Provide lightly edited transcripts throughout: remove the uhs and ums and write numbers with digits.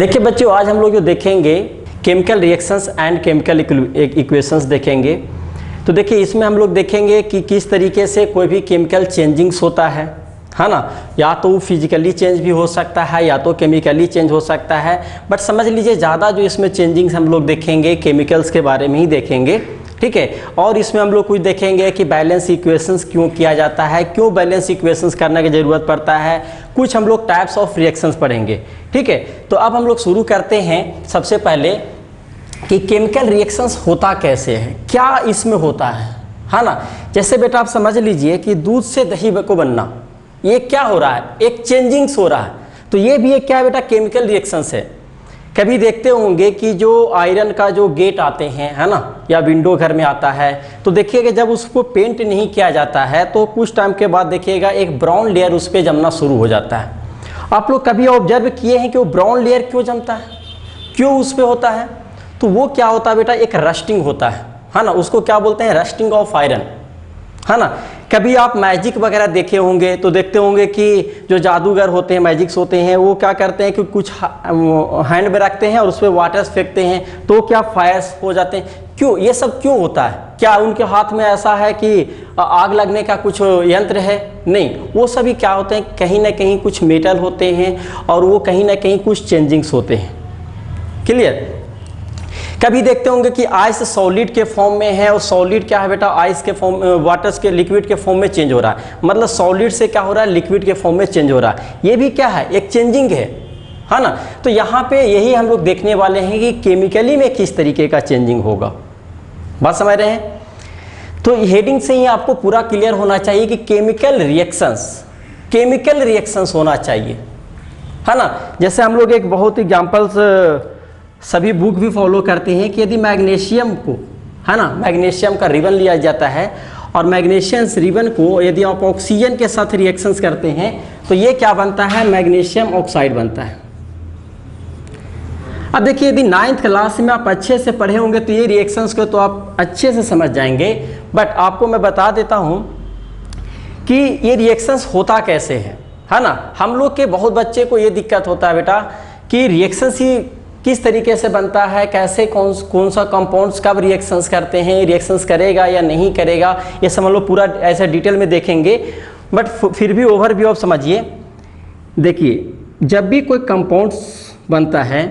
देखिए बच्चों, आज हम लोग जो देखेंगे chemical reactions and chemical equations देखेंगे। तो देखिए इसमें हम लोग देखेंगे कि किस तरीके से कोई भी केमिकल चेंजिंग्स होता है ना। या तो फिजिकली चेंज भी हो सकता है या तो केमिकली चेंज हो सकता है। बट समझ लीजिए ज़्यादा जो इसमें चेंजिंग्स हम लोग देखेंगे केमिकल्स के बारे में ही देखेंगे, ठीक है। और इसमें हम लोग कुछ देखेंगे कि बैलेंस इक्वेशंस क्यों किया जाता है, क्यों बैलेंस इक्वेशंस करने की ज़रूरत पड़ता है, कुछ हम लोग टाइप्स ऑफ रिएक्शंस पढ़ेंगे, ठीक है। तो अब हम लोग शुरू करते हैं सबसे पहले कि केमिकल रिएक्शंस होता कैसे है, क्या इसमें होता है ना। जैसे बेटा आप समझ लीजिए कि दूध से दही को बनना, ये क्या हो रहा है, एक चेंजिंग्स हो रहा है। तो ये भी एक क्या है बेटा, केमिकल रिएक्शंस है। कभी देखते होंगे कि जो आयरन का जो गेट आते हैं है ना, या विंडो घर में आता है, तो देखिएगा जब उसको पेंट नहीं किया जाता है तो कुछ टाइम के बाद देखिएगा एक ब्राउन लेयर उस पर जमना शुरू हो जाता है। आप लोग कभी ऑब्जर्व किए हैं कि वो ब्राउन लेयर क्यों जमता है, क्यों उस पर होता है? तो वो क्या होता है बेटा, एक रस्टिंग होता है ना। उसको क्या बोलते हैं, रस्टिंग ऑफ आयरन, है ना। कभी आप मैजिक वगैरह देखे होंगे तो देखते होंगे कि जो जादूगर होते हैं, मैजिक्स होते हैं, वो क्या करते हैं कि कुछ हैंड में रखते हैं और उस पर वाटर्स फेंकते हैं तो क्या फायर्स हो जाते हैं। क्यों, ये सब क्यों होता है? क्या उनके हाथ में ऐसा है कि आग लगने का कुछ यंत्र है? नहीं, वो सभी क्या होते हैं, कहीं ना कहीं कुछ मेटल होते हैं और वो कहीं ना कहीं कुछ चेंजिंग्स होते हैं। क्लियर। कभी देखते होंगे कि आइस सॉलिड के फॉर्म में है और सॉलिड क्या है बेटा, आइस के फॉर्म, वाटर्स के लिक्विड के फॉर्म में चेंज हो रहा है। मतलब सॉलिड से क्या हो रहा है, लिक्विड के फॉर्म में चेंज हो रहा है। ये भी क्या है, एक चेंजिंग है ना। तो यहाँ पे यही हम लोग देखने वाले हैं कि केमिकली में किस तरीके का चेंजिंग होगा। बात समझ रहे हैं? तो हेडिंग से ही आपको पूरा क्लियर होना चाहिए कि केमिकल रिएक्शंस होना चाहिए, है ना। जैसे हम लोग एक बहुत एग्जाम्पल्स सभी बुक भी फॉलो करते हैं कि यदि मैग्नीशियम को, है ना, मैग्नीशियम का रिबन लिया जाता है और मैग्नीशियम रिबन को यदि आप ऑक्सीजन के साथ रिएक्शंस करते हैं तो ये क्या बनता है, मैग्नीशियम ऑक्साइड बनता है। अब देखिए यदि 9th क्लास में आप अच्छे से पढ़े होंगे तो ये रिएक्शंस को तो आप अच्छे से समझ जाएंगे। बट आपको मैं बता देता हूँ कि ये रिएक्शंस होता कैसे है ना। हम लोग के बहुत बच्चे को ये दिक्कत होता है बेटा कि रिएक्शंस ही किस तरीके से बनता है, कैसे कौन सा कंपाउंड्स कब रिएक्शंस करते हैं, रिएक्शंस करेगा या नहीं करेगा, ये समझ लो पूरा ऐसे डिटेल में देखेंगे। बट फिर भी ओवरव्यू आप समझिए। देखिए जब भी कोई कंपाउंड्स बनता है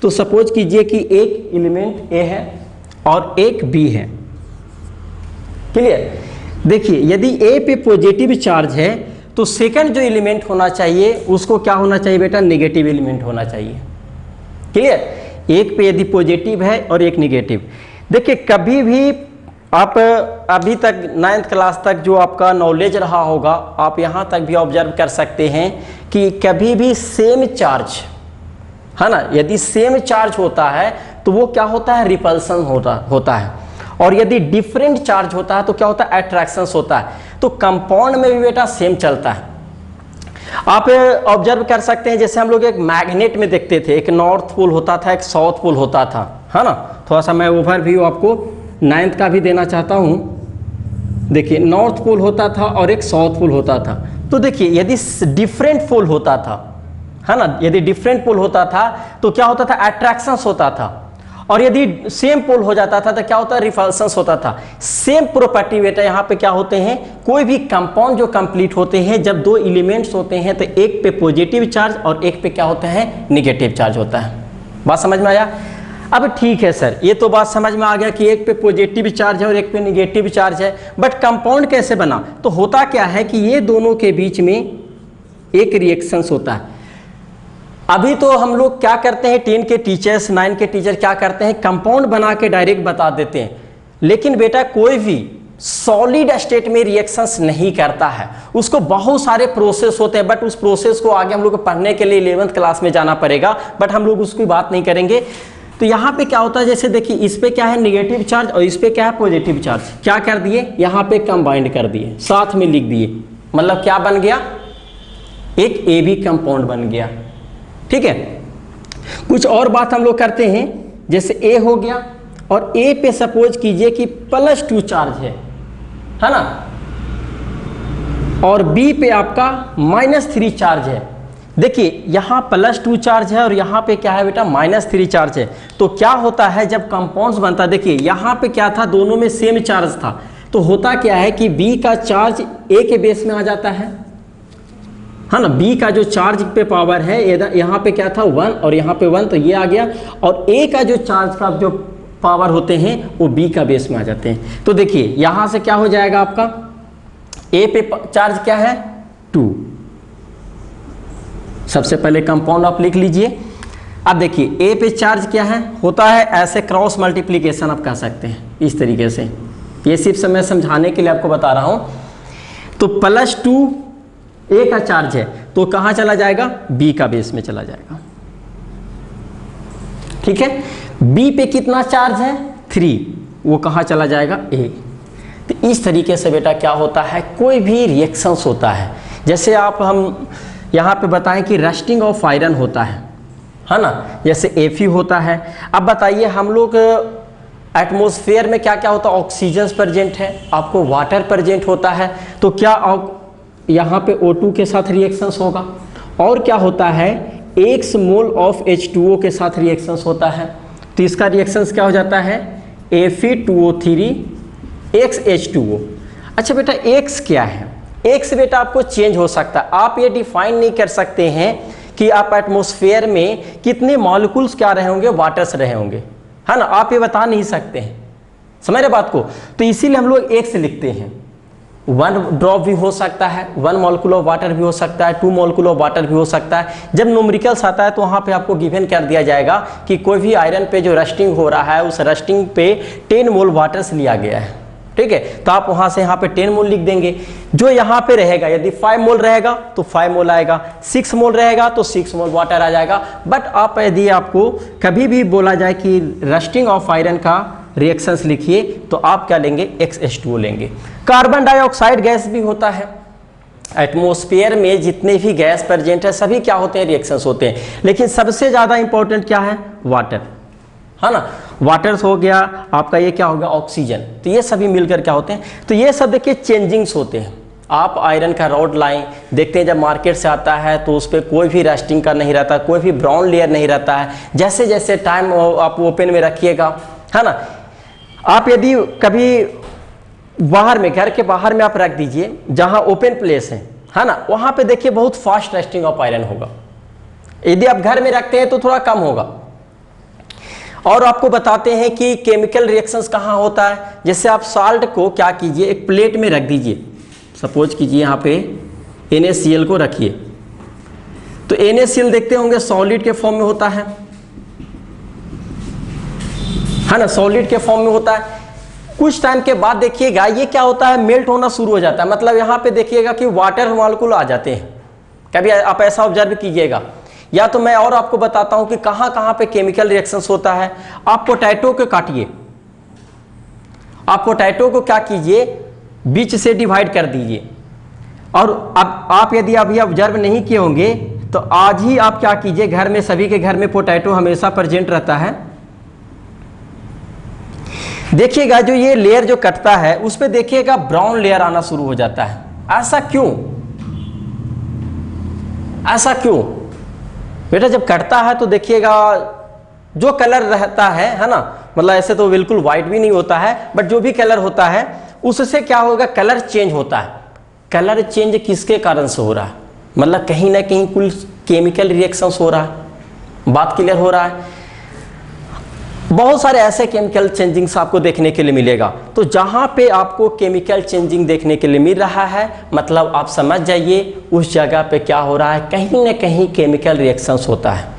तो सपोज कीजिए कि एक एलिमेंट ए है और एक बी है। क्लियर। देखिए यदि ए पे पॉजिटिव चार्ज है तो सेकंड जो एलिमेंट होना चाहिए उसको क्या होना चाहिए बेटा, नेगेटिव एलिमेंट होना चाहिए। क्लियर। एक पे यदि पॉजिटिव है और एक निगेटिव। देखिए कभी भी आप अभी तक 9th क्लास तक जो आपका नॉलेज रहा होगा, आप यहाँ तक भी ऑब्जर्व कर सकते हैं कि कभी भी सेम चार्ज, है ना, यदि सेम चार्ज होता है तो वो क्या होता है, रिपल्सन होता है। और यदि डिफरेंट चार्ज होता है तो क्या होता है, अट्रैक्शंस होता है। तो कंपाउंड में भी बेटा सेम चलता है। आप ऑब्जर्व कर सकते हैं जैसे हम लोग एक मैग्नेट में देखते थे, एक नॉर्थ पोल होता था, एक साउथ पोल होता था, है ना। थोड़ा सा मैं ओवरव्यू आपको 9th का भी देना चाहता हूँ। देखिए नॉर्थ पोल होता था और एक साउथ पोल होता था। तो देखिए यदि डिफरेंट पोल होता था, है ना, यदि डिफरेंट पोल होता था तो क्या होता था, अट्रैक्शंस होता था। और यदि सेम पोल हो जाता था तो क्या होता है, रिपल्शंस होता था। सेम प्रॉपर्टी बेटा यहाँ पे क्या होते हैं, कोई भी कंपाउंड जो कंप्लीट होते हैं, जब दो एलिमेंट्स होते हैं तो एक पे पॉजिटिव चार्ज और एक पे क्या होता है, निगेटिव चार्ज होता है। बात समझ में आया? अब ठीक है सर, ये तो बात समझ में आ गया कि एक पे पॉजिटिव चार्ज है और एक पे निगेटिव चार्ज है। बट कंपाउंड कैसे बना? तो होता क्या है कि ये दोनों के बीच में एक रिएक्शंस होता है। अभी तो हम लोग क्या करते हैं, 10 के टीचर्स 9 के टीचर क्या करते हैं, कंपाउंड बना के डायरेक्ट बता देते हैं। लेकिन बेटा कोई भी सॉलिड स्टेट में रिएक्शंस नहीं करता है, उसको बहुत सारे प्रोसेस होते हैं। बट उस प्रोसेस को आगे हम लोग को पढ़ने के लिए 11th क्लास में जाना पड़ेगा, बट हम लोग उसकी बात नहीं करेंगे। तो यहाँ पे क्या होता है, जैसे देखिए इस पे क्या है, निगेटिव चार्ज और इस पे क्या है, पॉजिटिव चार्ज। क्या कर दिए, यहाँ पे कंबाइंड कर दिए, साथ में लिख दिए। मतलब क्या बन गया, एक AB कंपाउंड बन गया। ठीक है। कुछ और बात हम लोग करते हैं, जैसे A हो गया और A पे सपोज कीजिए कि +2 चार्ज है ना, और B पे आपका -3 चार्ज है। देखिए यहाँ +2 चार्ज है और यहाँ पे क्या है बेटा -3 चार्ज है। तो क्या होता है जब कंपाउंड्स बनता है, देखिए यहाँ पे क्या था, दोनों में सेम चार्ज था, तो होता क्या है कि B का चार्ज A के बेस में आ जाता है ना। B का जो चार्ज पे पावर है, यहाँ पे क्या था 1 और यहाँ पे 1, तो ये आ गया, और A का जो चार्ज का जो पावर होते हैं वो B का बेस में आ जाते हैं। तो देखिए यहाँ से क्या हो जाएगा आपका, A पे चार्ज क्या है 2। सबसे पहले कंपाउंड आप लिख लीजिए। अब देखिए A पे चार्ज क्या है, होता है ऐसे क्रॉस मल्टीप्लिकेशन आप कह सकते हैं इस तरीके से, ये सिर्फ मैं समझाने के लिए आपको बता रहा हूँ। तो +2 A का चार्ज है तो कहाँ चला जाएगा, B का बेस में चला जाएगा, ठीक है। B पे कितना चार्ज है 3, वो कहाँ चला जाएगा A। तो इस तरीके से बेटा क्या होता है, कोई भी रिएक्शंस होता है, जैसे हम यहाँ पे बताएं कि रस्टिंग ऑफ आयरन होता है ना, जैसे Fe होता है। अब बताइए हम लोग एटमॉस्फेयर में क्या क्या होता है, ऑक्सीजन प्रेजेंट है, आपको वाटर प्रेजेंट होता है, तो क्या यहाँ पे O2 के साथ रिएक्शंस होगा, और क्या होता है x मोल ऑफ H2O के साथ रिएक्शंस होता है। तो इसका रिएक्शंस क्या हो जाता है Fe2O3 XH2O। अच्छा बेटा x क्या है, x बेटा आपको चेंज हो सकता है, आप ये डिफाइन नहीं कर सकते हैं कि आप एटमॉस्फेयर में कितने मॉलिक्यूल्स क्या रहे होंगे, वाटर्स रहे होंगे, है ना, आप ये बता नहीं सकते हैं, समझ रहे बात को। तो इसीलिए हम लोग x लिखते हैं। 1 ड्रॉप भी हो सकता है, 1 मॉलिक्यूल ऑफ वाटर भी हो सकता है, 2 मॉलिक्यूल ऑफ वाटर भी हो सकता है। जब न्यूमेरिकल्स आता है तो वहाँ पे आपको गिवन कर दिया जाएगा कि कोई भी आयरन पे जो रस्टिंग हो रहा है उस रस्टिंग पे 10 मोल वाटर्स लिया गया है, ठीक है। तो आप वहाँ से यहाँ पे 10 मोल लिख देंगे। जो यहाँ पे रहेगा, यदि 5 मोल रहेगा तो 5 मोल आएगा, 6 मोल रहेगा तो 6 मोल वाटर आ जाएगा। बट आप यदि आपको कभी भी बोला जाए कि रस्टिंग ऑफ आयरन का रिएक्शंस लिखिए तो आप क्या लेंगे, XH2O लेंगे। कार्बन डाइऑक्साइड गैस भी होता है, एटमॉस्फेयर में जितने भी गैस प्रेजेंट है सभी क्या होते हैं, रिएक्शंस होते हैं, लेकिन सबसे ज़्यादा इंपॉर्टेंट क्या है, वाटर, है ना। वाटर्स हो गया आपका, ये क्या हो गया ऑक्सीजन, तो ये सभी मिलकर क्या होते हैं। तो ये सब देखिए चेंजिंग्स होते हैं। आप आयरन का रॉड लाएं, देखते हैं जब मार्केट से आता है तो उस पर कोई भी रस्टिंग का नहीं रहता, कोई भी ब्राउन लेयर नहीं रहता है। जैसे जैसे टाइम आप ओपन में रखिएगा, है ना। आप यदि कभी बाहर में, घर के बाहर में आप रख दीजिए जहाँ ओपन प्लेस है ना, वहाँ पे देखिए बहुत फास्ट रस्टिंग ऑफ आयरन होगा। यदि आप घर में रखते हैं तो थोड़ा कम होगा। और आपको बताते हैं कि केमिकल रिएक्शंस कहाँ होता है। जैसे आप साल्ट को क्या कीजिए, एक प्लेट में रख दीजिए, सपोज कीजिए यहाँ पे NaCl को रखिए, तो NaCl देखते होंगे सॉलिड के फॉर्म में होता है ना, सॉलिड के फॉर्म में होता है। कुछ टाइम के बाद देखिएगा ये क्या होता है, मेल्ट होना शुरू हो जाता है, मतलब यहाँ पे देखिएगा कि वाटर मॉलिक्यूल आ जाते हैं। कभी आप ऐसा ऑब्जर्व कीजिएगा। या तो मैं और आपको बताता हूं कि कहां कहां पे केमिकल रिएक्शंस होता है। आप पोटैटो को काटिए, आप पोटैटो को क्या कीजिए, बीच से डिवाइड कर दीजिए। और अब आप यदि अभी ऑब्जर्व नहीं किए होंगे तो आज ही आप क्या कीजिए, घर में सभी के घर में पोटैटो हमेशा प्रेजेंट रहता है। देखिएगा जो ये लेयर जो कटता है उस पे देखिएगा ब्राउन लेयर आना शुरू हो जाता है। ऐसा क्यों, ऐसा क्यों बेटा? जब कटता है तो देखिएगा जो कलर रहता है ना, मतलब ऐसे तो बिल्कुल व्हाइट भी नहीं होता है, बट जो भी कलर होता है उससे क्या होगा, कलर चेंज होता है। कलर चेंज किसके कारण से हो रहा है, मतलब कहीं ना कहीं कुल केमिकल रिएक्शंस हो रहा है। बात क्लियर हो रहा है? बहुत सारे ऐसे केमिकल चेंजिंग्स आपको देखने के लिए मिलेगा। तो जहाँ पे आपको केमिकल चेंजिंग देखने के लिए मिल रहा है, मतलब आप समझ जाइए उस जगह पे क्या हो रहा है, कहीं ना कहीं केमिकल रिएक्शंस होता है।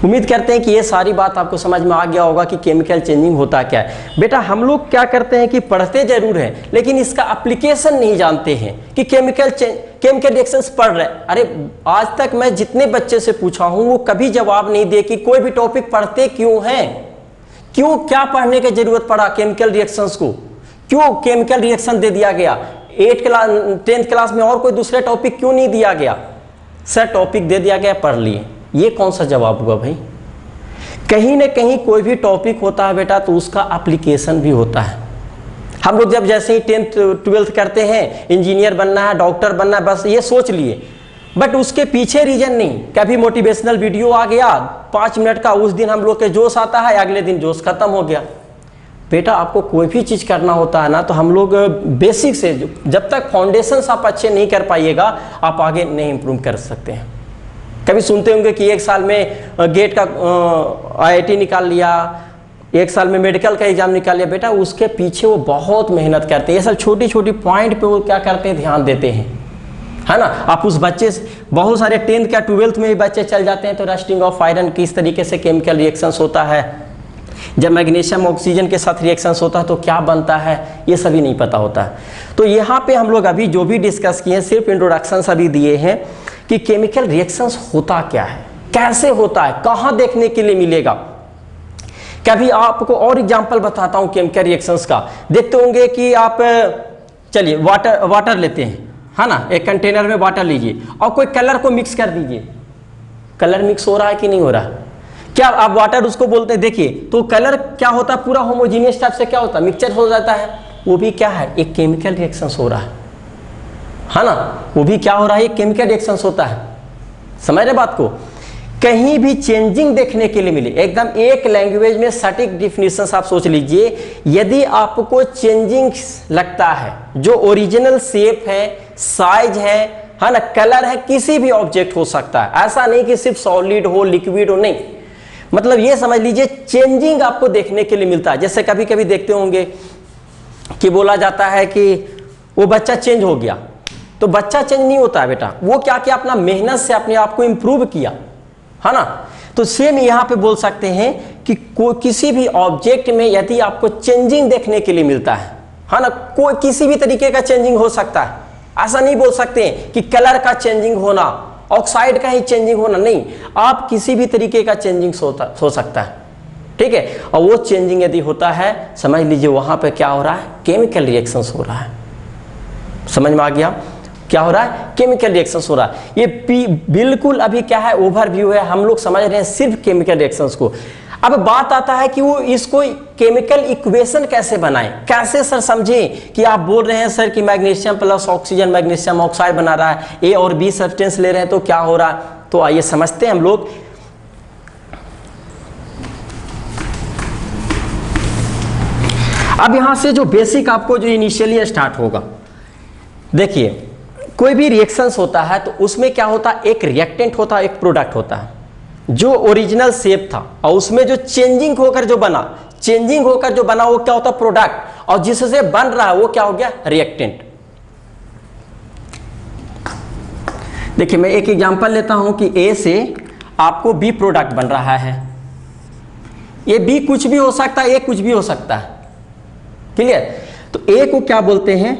उम्मीद करते हैं कि ये सारी बात आपको समझ में आ गया होगा कि केमिकल चेंजिंग होता क्या है। बेटा हम लोग क्या करते हैं कि पढ़ते जरूर हैं लेकिन इसका एप्लीकेशन नहीं जानते हैं कि केमिकल रिएक्शंस पढ़ रहे हैं। अरे आज तक मैं जितने बच्चे से पूछा हूं वो कभी जवाब नहीं दे कि कोई भी टॉपिक पढ़ते क्यों हैं, क्यों, क्या पढ़ने की जरूरत पड़ा केमिकल रिएक्शंस को, क्यों केमिकल रिएक्शन दे दिया गया 10th क्लास में, और कोई दूसरे टॉपिक क्यों नहीं दिया गया? सर टॉपिक दे दिया गया, पढ़ लिए। ये कौन सा जवाब हुआ भाई? कहीं ना कहीं कोई भी टॉपिक होता है बेटा तो उसका एप्लीकेशन भी होता है। हम लोग जब जैसे ही 10th 12th करते हैं, इंजीनियर बनना है, डॉक्टर बनना है, बस ये सोच लिए, बट उसके पीछे रीजन नहीं, कभी मोटिवेशनल वीडियो आ गया 5 मिनट का, उस दिन हम लोग के जोश आता है, अगले दिन जोश खत्म हो गया। बेटा आपको कोई भी चीज़ करना होता है ना, तो हम लोग बेसिक से जब तक फाउंडेशंस आप अच्छे नहीं कर पाइएगा, आप आगे नहीं इम्प्रूव कर सकते हैं। कभी सुनते होंगे कि 1 साल में गेट का IIT निकाल लिया, 1 साल में मेडिकल का एग्जाम निकाल लिया। बेटा उसके पीछे वो बहुत मेहनत करते हैं, ये सब छोटी छोटी पॉइंट पे वो क्या करते हैं, ध्यान देते हैं, है ना। आप उस बच्चे से, बहुत सारे 10th या 12th में भी बच्चे चल जाते हैं, तो रस्टिंग ऑफ आयरन किस तरीके से केमिकल रिएक्शंस होता है, जब मैग्नीशियम ऑक्सीजन के साथ रिएक्शंस होता है तो क्या बनता है, ये सभी नहीं पता होता है। तो यहाँ पे हम लोग अभी जो भी डिस्कस किए हैं, सिर्फ इंट्रोडक्शंस अभी दिए हैं कि केमिकल रिएक्शंस होता क्या है, कैसे होता है, कहाँ देखने के लिए मिलेगा। कभी आपको और एग्जाम्पल बताता हूँ केमिकल रिएक्शंस का। देखते होंगे कि आप, चलिए वाटर लेते हैं, है ना, एक कंटेनर में वाटर लीजिए और कोई कलर को मिक्स कर दीजिए, कलर मिक्स हो रहा है कि नहीं हो रहा है, क्या आप वाटर उसको बोलते हैं, देखिए तो कलर क्या होता है, पूरा होमोजीनियस टाइप से क्या होता है, मिक्सचर हो जाता है। वो भी क्या है, एक केमिकल रिएक्शंस हो रहा है ना, वो भी क्या हो रहा है, एक केमिकल रिएक्शंस होता है। समझ रहे बात को। कहीं भी चेंजिंग देखने के लिए मिले, एकदम एक लैंग्वेज में सटीक डिफिनीशन आप सोच लीजिए, यदि आपको चेंजिंग लगता है, जो ओरिजिनल शेप है, साइज है ना, कलर है, किसी भी ऑब्जेक्ट हो सकता है, ऐसा नहीं कि सिर्फ सॉलिड हो, लिक्विड हो, नहीं, मतलब ये समझ लीजिए चेंजिंग आपको देखने के लिए मिलता है। जैसे कभी कभी देखते होंगे कि बोला जाता है कि वो बच्चा चेंज हो गया, तो बच्चा चेंज नहीं होता है बेटा, वो क्या किया, अपना मेहनत से अपने आप को इंप्रूव किया, है ना। तो सेम यहाँ पे बोल सकते हैं कि किसी भी ऑब्जेक्ट में यदि आपको चेंजिंग देखने के लिए मिलता है ना, कोई किसी भी तरीके का चेंजिंग हो सकता है, ऐसा नहीं बोल सकते कि कलर का चेंजिंग होना, ऑक्साइड का ही चेंजिंग होना, नहीं, आप किसी भी तरीके का चेंजिंग हो सकता है, ठीक है। और वो चेंजिंग यदि होता है, समझ लीजिए वहां पे क्या हो रहा है, केमिकल रिएक्शंस हो रहा है। समझ में आ गया क्या हो रहा है, केमिकल रिएक्शंस हो रहा है। ये बिल्कुल अभी क्या है, ओवरव्यू है, हम लोग समझ रहे हैं सिर्फ केमिकल रिएक्शंस को। अब बात आता है कि वो इसको केमिकल इक्वेशन कैसे बनाएं, कैसे सर समझें कि आप बोल रहे हैं सर कि magnesium plus oxygen magnesium oxide बना रहा है, ए और बी सब्सटेंस ले रहे हैं, तो क्या हो रहा है। तो आइए समझते हैं हम लोग। अब यहां से जो बेसिक आपको जो इनिशियली स्टार्ट होगा, देखिए कोई भी रिएक्शंस होता है तो उसमें क्या होता है, एक रिएक्टेंट होता है, एक प्रोडक्ट होता है। जो ओरिजिनल शेप था और उसमें जो चेंजिंग होकर जो बना, वो क्या होता है, प्रोडक्ट, और जिससे बन रहा है वो क्या हो गया, रिएक्टेंट। देखिए मैं एक एग्जांपल लेता हूं कि ए से आपको बी प्रोडक्ट बन रहा है। ये बी कुछ भी हो सकता है, ए कुछ भी हो सकता है, क्लियर। तो ए को क्या बोलते हैं,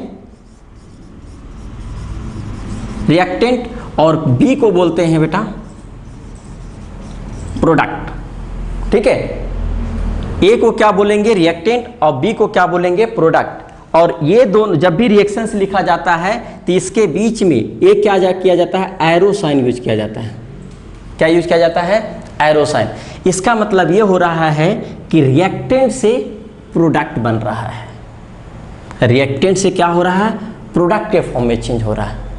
रिएक्टेंट, और बी को बोलते हैं बेटा प्रोडक्ट, ठीक है। ए को क्या बोलेंगे, रिएक्टेंट, और बी को क्या बोलेंगे, प्रोडक्ट। और ये दोनों जब भी रिएक्शंस लिखा जाता है तो इसके बीच में एक किया जाता है, एरो साइन यूज किया जाता है। क्या यूज किया जाता है, एरो साइन। इसका मतलब ये हो रहा है कि रिएक्टेंट से प्रोडक्ट बन रहा है, रिएक्टेंट से क्या हो रहा है, प्रोडक्ट के फॉर्म में चेंज हो रहा है,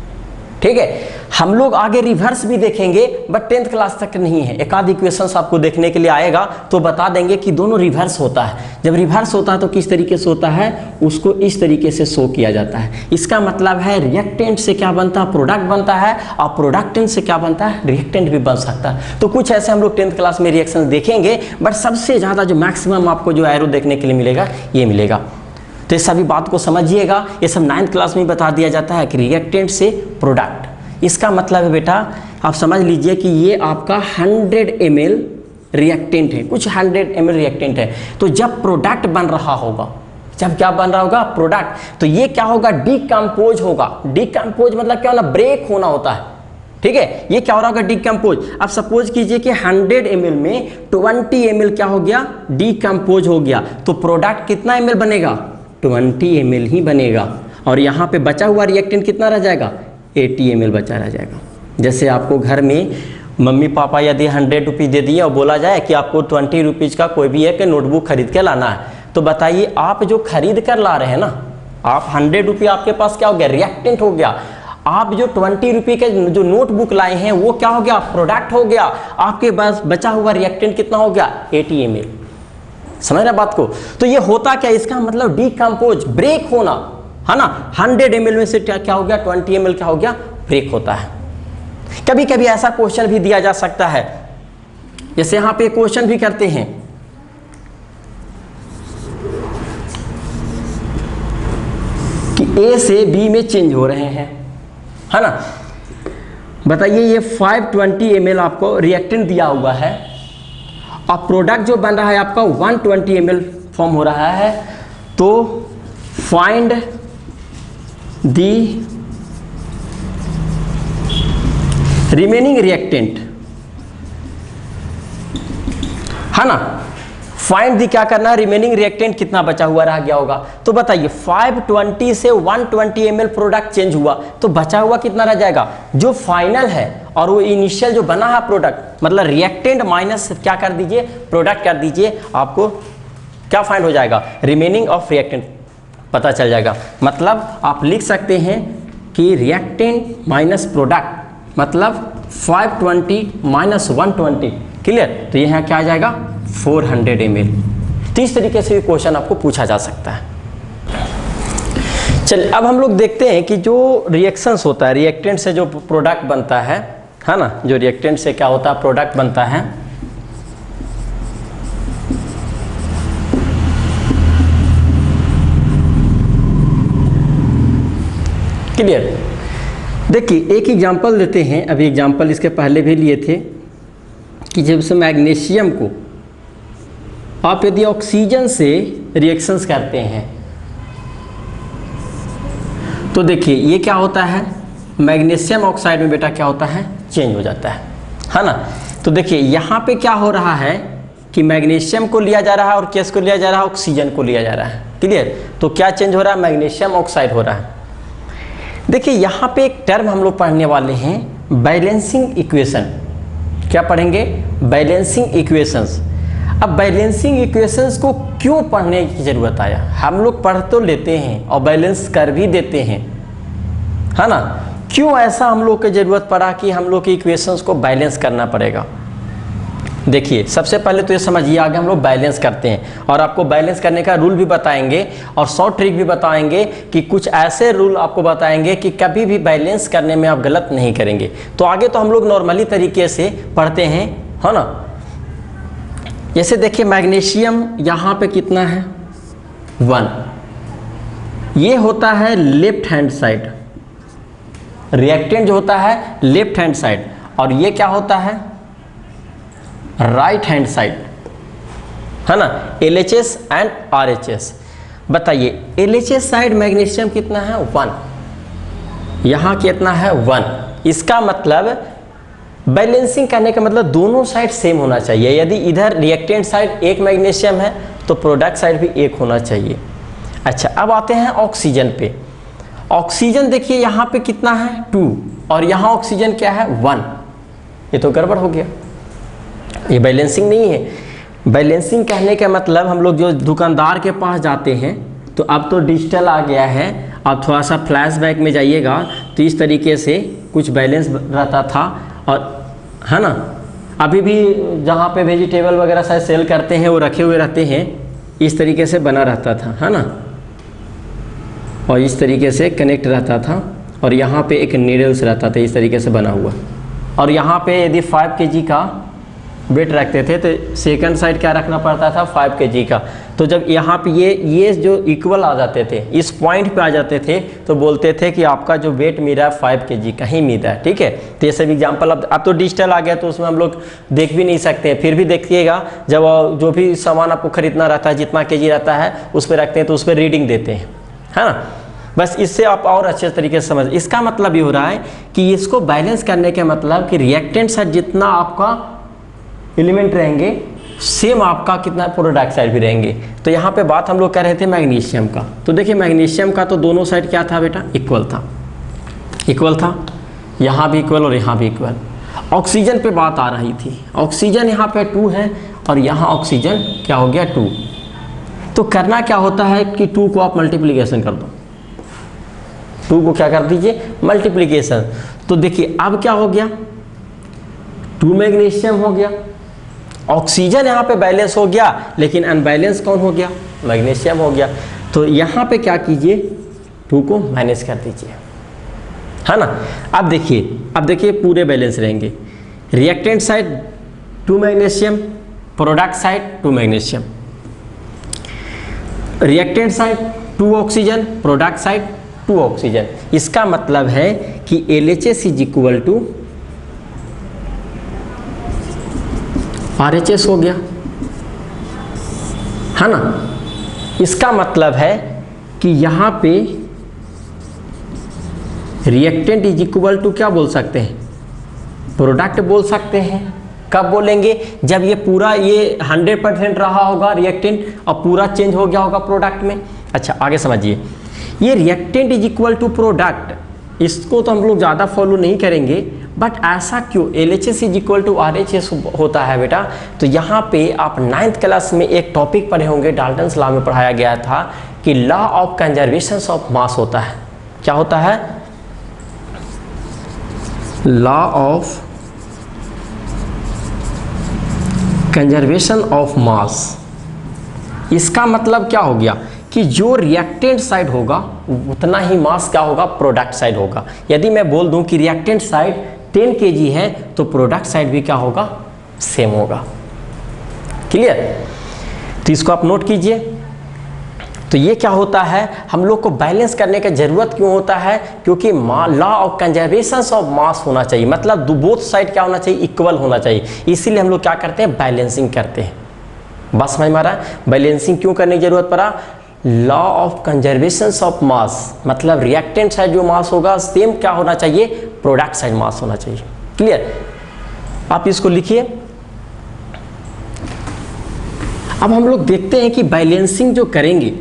ठीक है। हम लोग आगे रिवर्स भी देखेंगे, बट 10th क्लास तक नहीं है। एक आध इक्वेशंस आपको देखने के लिए आएगा तो बता देंगे कि दोनों रिवर्स होता है। जब रिवर्स होता है तो किस तरीके से होता है, उसको इस तरीके से शो किया जाता है। इसका मतलब है रिएक्टेंट से क्या बनता है, प्रोडक्ट बनता है, और प्रोडक्टेंट से क्या बनता है, रिएक्टेंट भी बन सकता है। तो कुछ ऐसे हम लोग 10th क्लास में रिएक्शन देखेंगे, बट सबसे ज़्यादा जो मैक्सिमम आपको जो एरो देखने के लिए मिलेगा, ये मिलेगा। तो इस सभी बात को समझिएगा, ये सब 9th क्लास में बता दिया जाता है कि रिएक्टेंट से प्रोडक्ट। इसका मतलब है बेटा आप समझ लीजिए कि ये आपका 100 ml रिएक्टेंट है, कुछ 100 ml रिएक्टेंट है। तो जब प्रोडक्ट बन रहा होगा, जब क्या बन रहा होगा, प्रोडक्ट, तो ये क्या होगा, डिकम्पोज होगा। डिकम्पोज मतलब क्या होना, ब्रेक होना होता है, ठीक है। ये क्या हो रहा होगा, डिकम्पोज। अब सपोज कीजिए कि 100 ml में 20 ml क्या हो गया, डिकम्पोज हो गया, तो प्रोडक्ट कितना ml बनेगा, 20 ml ही बनेगा। और यहाँ पे बचा हुआ रिएक्टेंट कितना रह जाएगा, 80 ml बचा रह जाएगा। जैसे आपको घर में मम्मी पापा यदि 100 रुपीज़ दे दिए और बोला जाए कि आपको 20 रुपीज़ का कोई भी एक नोटबुक खरीद के लाना है, तो बताइए आप जो खरीद कर ला रहे हैं ना, आप 100 रुपये आपके पास क्या हो गया, रिएक्टेंट हो गया। आप जो 20 रुपये के जो नोटबुक लाए हैं वो क्या हो गया, प्रोडक्ट हो गया। आपके पास बचा हुआ रिएक्टेंट कितना हो गया, 80 ml। समझ रहे बात को। तो ये होता क्या, इसका मतलब डिकम्पोज, ब्रेक होना, है ना। 100 ml में से क्या हो गया, 20 ml क्या हो गया, ब्रेक होता है। कभी कभी ऐसा क्वेश्चन भी दिया जा सकता है, जैसे यहां पे क्वेश्चन भी करते हैं कि ए से बी में चेंज हो रहे हैं, है ना। बताइए ये 520 ml आपको रिएक्टेंट दिया हुआ है और प्रोडक्ट जो बन रहा है आपका 120 ml फॉर्म हो रहा है। तो फाइंड दी रिमेनिंग रिएक्टेंट, है ना। फाइंड दी क्या करना है, रिमेनिंग रिएक्टेंट कितना बचा हुआ रह गया होगा। तो बताइए 520 से 120 ml प्रोडक्ट चेंज हुआ तो बचा हुआ कितना रह जाएगा, जो फाइनल है और वो इनिशियल जो बना है प्रोडक्ट, मतलब रिएक्टेंट माइनस क्या कर दीजिए, प्रोडक्ट कर दीजिए, आपको क्या फाइंड हो जाएगा, रिमेनिंग ऑफ रिएक्टेंट पता चल जाएगा। मतलब आप लिख सकते हैं कि रिएक्टेंट माइनस प्रोडक्ट मतलब 520 माइनस 120, क्लियर। तो यहाँ क्या आ जाएगा, 400 ml। तो इस तरीके से भी क्वेश्चन आपको पूछा जा सकता है। चलिए अब हम लोग देखते हैं कि जो रिएक्शंस होता है, रिएक्टेंट से जो प्रोडक्ट बनता है ना, जो रिएक्टेंट से क्या होता है, प्रोडक्ट बनता है। क्लियर। देखिए एक एग्जांपल देते हैं, अभी एग्जांपल इसके पहले भी लिए थे कि जब से मैग्नीशियम को आप यदि ऑक्सीजन से रिएक्शंस करते हैं तो देखिए ये क्या होता है, मैग्नीशियम ऑक्साइड में बेटा क्या होता है, चेंज हो जाता है ना। तो देखिए यहाँ पे क्या हो रहा है कि मैग्नीशियम को लिया जा रहा है और किसको लिया जा रहा है, ऑक्सीजन को लिया जा रहा है, क्लियर। तो क्या चेंज हो रहा है, मैग्नीशियम ऑक्साइड हो रहा है। देखिए यहाँ पे एक टर्म हम लोग पढ़ने वाले हैं, बैलेंसिंग इक्वेशन। क्या पढ़ेंगे, बैलेंसिंग इक्वेशंस। अब बैलेंसिंग इक्वेशंस को क्यों पढ़ने की ज़रूरत आया, हम लोग पढ़ तो लेते हैं और बैलेंस कर भी देते हैं, है ना। क्यों ऐसा हम लोग को ज़रूरत पड़ा कि हम लोग के इक्वेशंस को बैलेंस करना पड़ेगा। देखिए सबसे पहले तो ये समझिए, आगे हम लोग बैलेंस करते हैं और आपको बैलेंस करने का रूल भी बताएंगे और शॉर्ट ट्रिक भी बताएंगे कि कुछ ऐसे रूल आपको बताएंगे कि कभी भी बैलेंस करने में आप गलत नहीं करेंगे। तो आगे तो हम लोग नॉर्मली तरीके से पढ़ते हैं, है ना। जैसे देखिए मैग्नीशियम यहाँ पे कितना है, 1। ये होता है लेफ्ट हैंड साइड, रिएक्टेंट जो होता है लेफ्ट हैंड साइड, और ये क्या होता है, राइट हैंड साइड, है ना। LHS and RHS। बताइए LHS साइड मैग्नीशियम कितना है, 1। यहाँ कितना है, 1। इसका मतलब बैलेंसिंग करने का मतलब दोनों साइड सेम होना चाहिए। यदि इधर रिएक्टेंट साइड एक मैग्नीशियम है तो प्रोडक्ट साइड भी एक होना चाहिए। अच्छा अब आते हैं ऑक्सीजन पे। ऑक्सीजन देखिए यहाँ पे कितना है, 2, और यहाँ ऑक्सीजन क्या है, 1। ये तो गड़बड़ हो गया, ये बैलेंसिंग नहीं है। बैलेंसिंग कहने का मतलब हम लोग जो दुकानदार के पास जाते हैं, तो अब तो डिजिटल आ गया है, आप थोड़ा सा फ्लैशबैक में जाइएगा तो इस तरीके से कुछ बैलेंस रहता था, और है ना अभी भी जहाँ पे वेजिटेबल वगैरह शायद सेल करते हैं वो रखे हुए रहते हैं, इस तरीके से बना रहता था, है ना, और इस तरीके से कनेक्ट रहता था, और यहाँ पे एक नीडल्स रहता था इस तरीके से बना हुआ, और यहाँ पे यदि 5 kg का वेट रखते थे तो सेकंड साइड क्या रखना पड़ता था, 5 kg का। तो जब यहाँ पे ये जो इक्वल आ जाते थे, इस पॉइंट पे आ जाते थे, तो बोलते थे कि आपका जो वेट मिला है 5 kg का ही मिला है, ठीक है। तो ये सब एग्जाम्पल अब तो डिजिटल आ गया तो उसमें हम लोग देख भी नहीं सकते। फिर भी देखिएगा जब जो भी सामान आपको खरीदना रहता है, जितना kg रहता है उस पर रखते हैं तो उस पर रीडिंग देते हैं, है ना। बस इससे आप और अच्छे तरीके से समझ। इसका मतलब ये हो रहा है कि इसको बैलेंस करने का मतलब कि रिएक्टेंट साइड जितना आपका एलिमेंट रहेंगे सेम आपका कितना प्रोडक्ट साइड भी रहेंगे। तो यहाँ पे बात हम लोग कर रहे थे मैग्नीशियम का। तो देखिए मैग्नीशियम का तो दोनों साइड क्या था बेटा, इक्वल था, इक्वल था, यहाँ भी इक्वल और यहाँ भी इक्वल। ऑक्सीजन पे बात आ रही थी, ऑक्सीजन यहाँ पे 2 है और यहाँ ऑक्सीजन क्या हो गया, 2। तो करना क्या होता है कि 2 को आप मल्टीप्लिकेशन कर दो, 2 को क्या कर दीजिए, मल्टीप्लीकेशन। तो देखिए अब क्या हो गया, 2 मैग्नीशियम हो गया, ऑक्सीजन यहाँ पे बैलेंस हो गया, लेकिन अनबैलेंस कौन हो गया, मैग्नीशियम हो गया। तो यहाँ पे क्या कीजिए, 2 को माइनस कर दीजिए, है ना। अब देखिए पूरे बैलेंस रहेंगे। Reactant side 2 magnesium, product side 2 magnesium, reactant side 2 oxygen, product side 2 oxygen. इसका मतलब है कि LHS is equal to RHS हो गया, है ना। इसका मतलब है कि यहाँ पे रिएक्टेंट इज इक्वल टू क्या बोल सकते हैं, प्रोडक्ट बोल सकते हैं। कब बोलेंगे, जब ये पूरा ये 100% रहा होगा रिएक्टेंट और पूरा चेंज हो गया होगा प्रोडक्ट में। अच्छा आगे समझिए, ये reactant is equal to product, इसको तो हम लोग ज़्यादा फॉलो नहीं करेंगे, बट ऐसा क्यों, LHS is equal to RHS होता है बेटा। तो यहाँ पे आप 9th क्लास में एक टॉपिक पढ़े होंगे, डाल्टन्स लॉ में पढ़ाया गया था कि law of conservation of mass होता है। क्या होता है, law of conservation of mass. इसका मतलब क्या हो गया कि जो रिएक्टेंट साइड होगा उतना ही मास क्या होगा, प्रोडक्ट साइड होगा। यदि मैं बोल दूं कि रिएक्टेंट साइड 10 kg है तो प्रोडक्ट साइड भी क्या होगा, सेम होगा। क्लियर, तो इसको आप नोट कीजिए। तो ये क्या होता है, हम लोग को बैलेंस करने की जरूरत क्यों होता है, क्योंकि law of conservation of mass होना चाहिए, मतलब बोथ साइड क्या होना चाहिए, इक्वल होना चाहिए। इसीलिए हम लोग क्या करते हैं, बैलेंसिंग करते हैं। बस समझ में आ रहा है, बैलेंसिंग क्यों करने की जरूरत पड़ा, law of conservation of mass, मतलब रिएक्टेंट साइड जो मास होगा सेम क्या होना चाहिए, प्रोडक्ट साइड मास होना चाहिए। क्लियर, आप इसको लिखिए। अब हम लोग देखते हैं कि बैलेंसिंग जो करेंगे,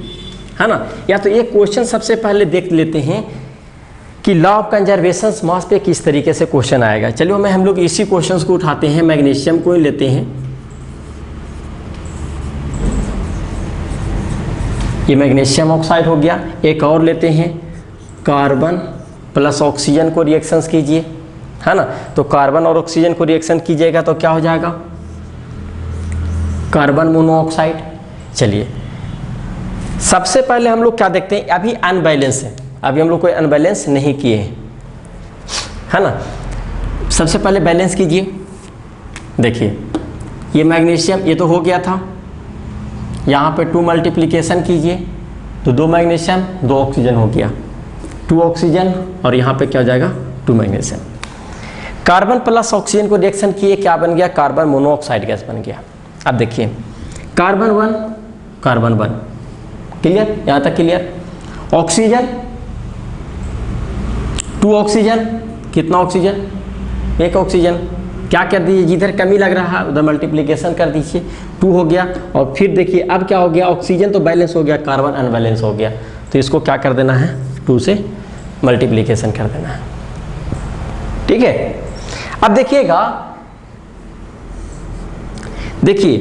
है ना, या तो एक क्वेश्चन सबसे पहले देख लेते हैं कि लॉ ऑफ कंजर्वेशन मास पे किस तरीके से क्वेश्चन आएगा। चलिए हम लोग इसी क्वेश्चन को उठाते हैं, मैग्नीशियम को ही लेते हैं। ये मैग्नीशियम ऑक्साइड हो गया। एक और लेते हैं, कार्बन प्लस ऑक्सीजन को रिएक्शंस कीजिए, है ना। तो कार्बन और ऑक्सीजन को रिएक्शन कीजिएगा तो क्या हो जाएगा, कार्बन मोनोऑक्साइड। चलिए सबसे पहले हम लोग क्या देखते हैं, अभी अनबैलेंस है, अभी हम लोग कोई अनबैलेंस नहीं किए हैं, है ना। सबसे पहले बैलेंस कीजिए। देखिए ये मैग्नीशियम ये तो हो गया था, यहाँ पे 2 मल्टीप्लिकेशन कीजिए तो 2 मैग्नीशियम 2 ऑक्सीजन हो गया, 2 ऑक्सीजन और यहाँ पे क्या हो जाएगा, 2 मैग्नीशियम। कार्बन प्लस ऑक्सीजन को रिएक्शन किए, क्या बन गया, कार्बन मोनोऑक्साइड गैस बन गया। अब देखिए कार्बन 1 कार्बन 1, क्लियर, यहाँ तक क्लियर। ऑक्सीजन 2 ऑक्सीजन, कितना ऑक्सीजन, 1 ऑक्सीजन। क्या कर दीजिए, जिधर कमी लग रहा है उधर मल्टीप्लिकेशन कर दीजिए, 2 हो गया। और फिर देखिए अब क्या हो गया, ऑक्सीजन तो बैलेंस हो गया, कार्बन अनबैलेंस हो गया, तो इसको क्या कर देना है, 2 से मल्टीप्लिकेशन कर देना है। ठीक है, अब देखिएगा, देखिए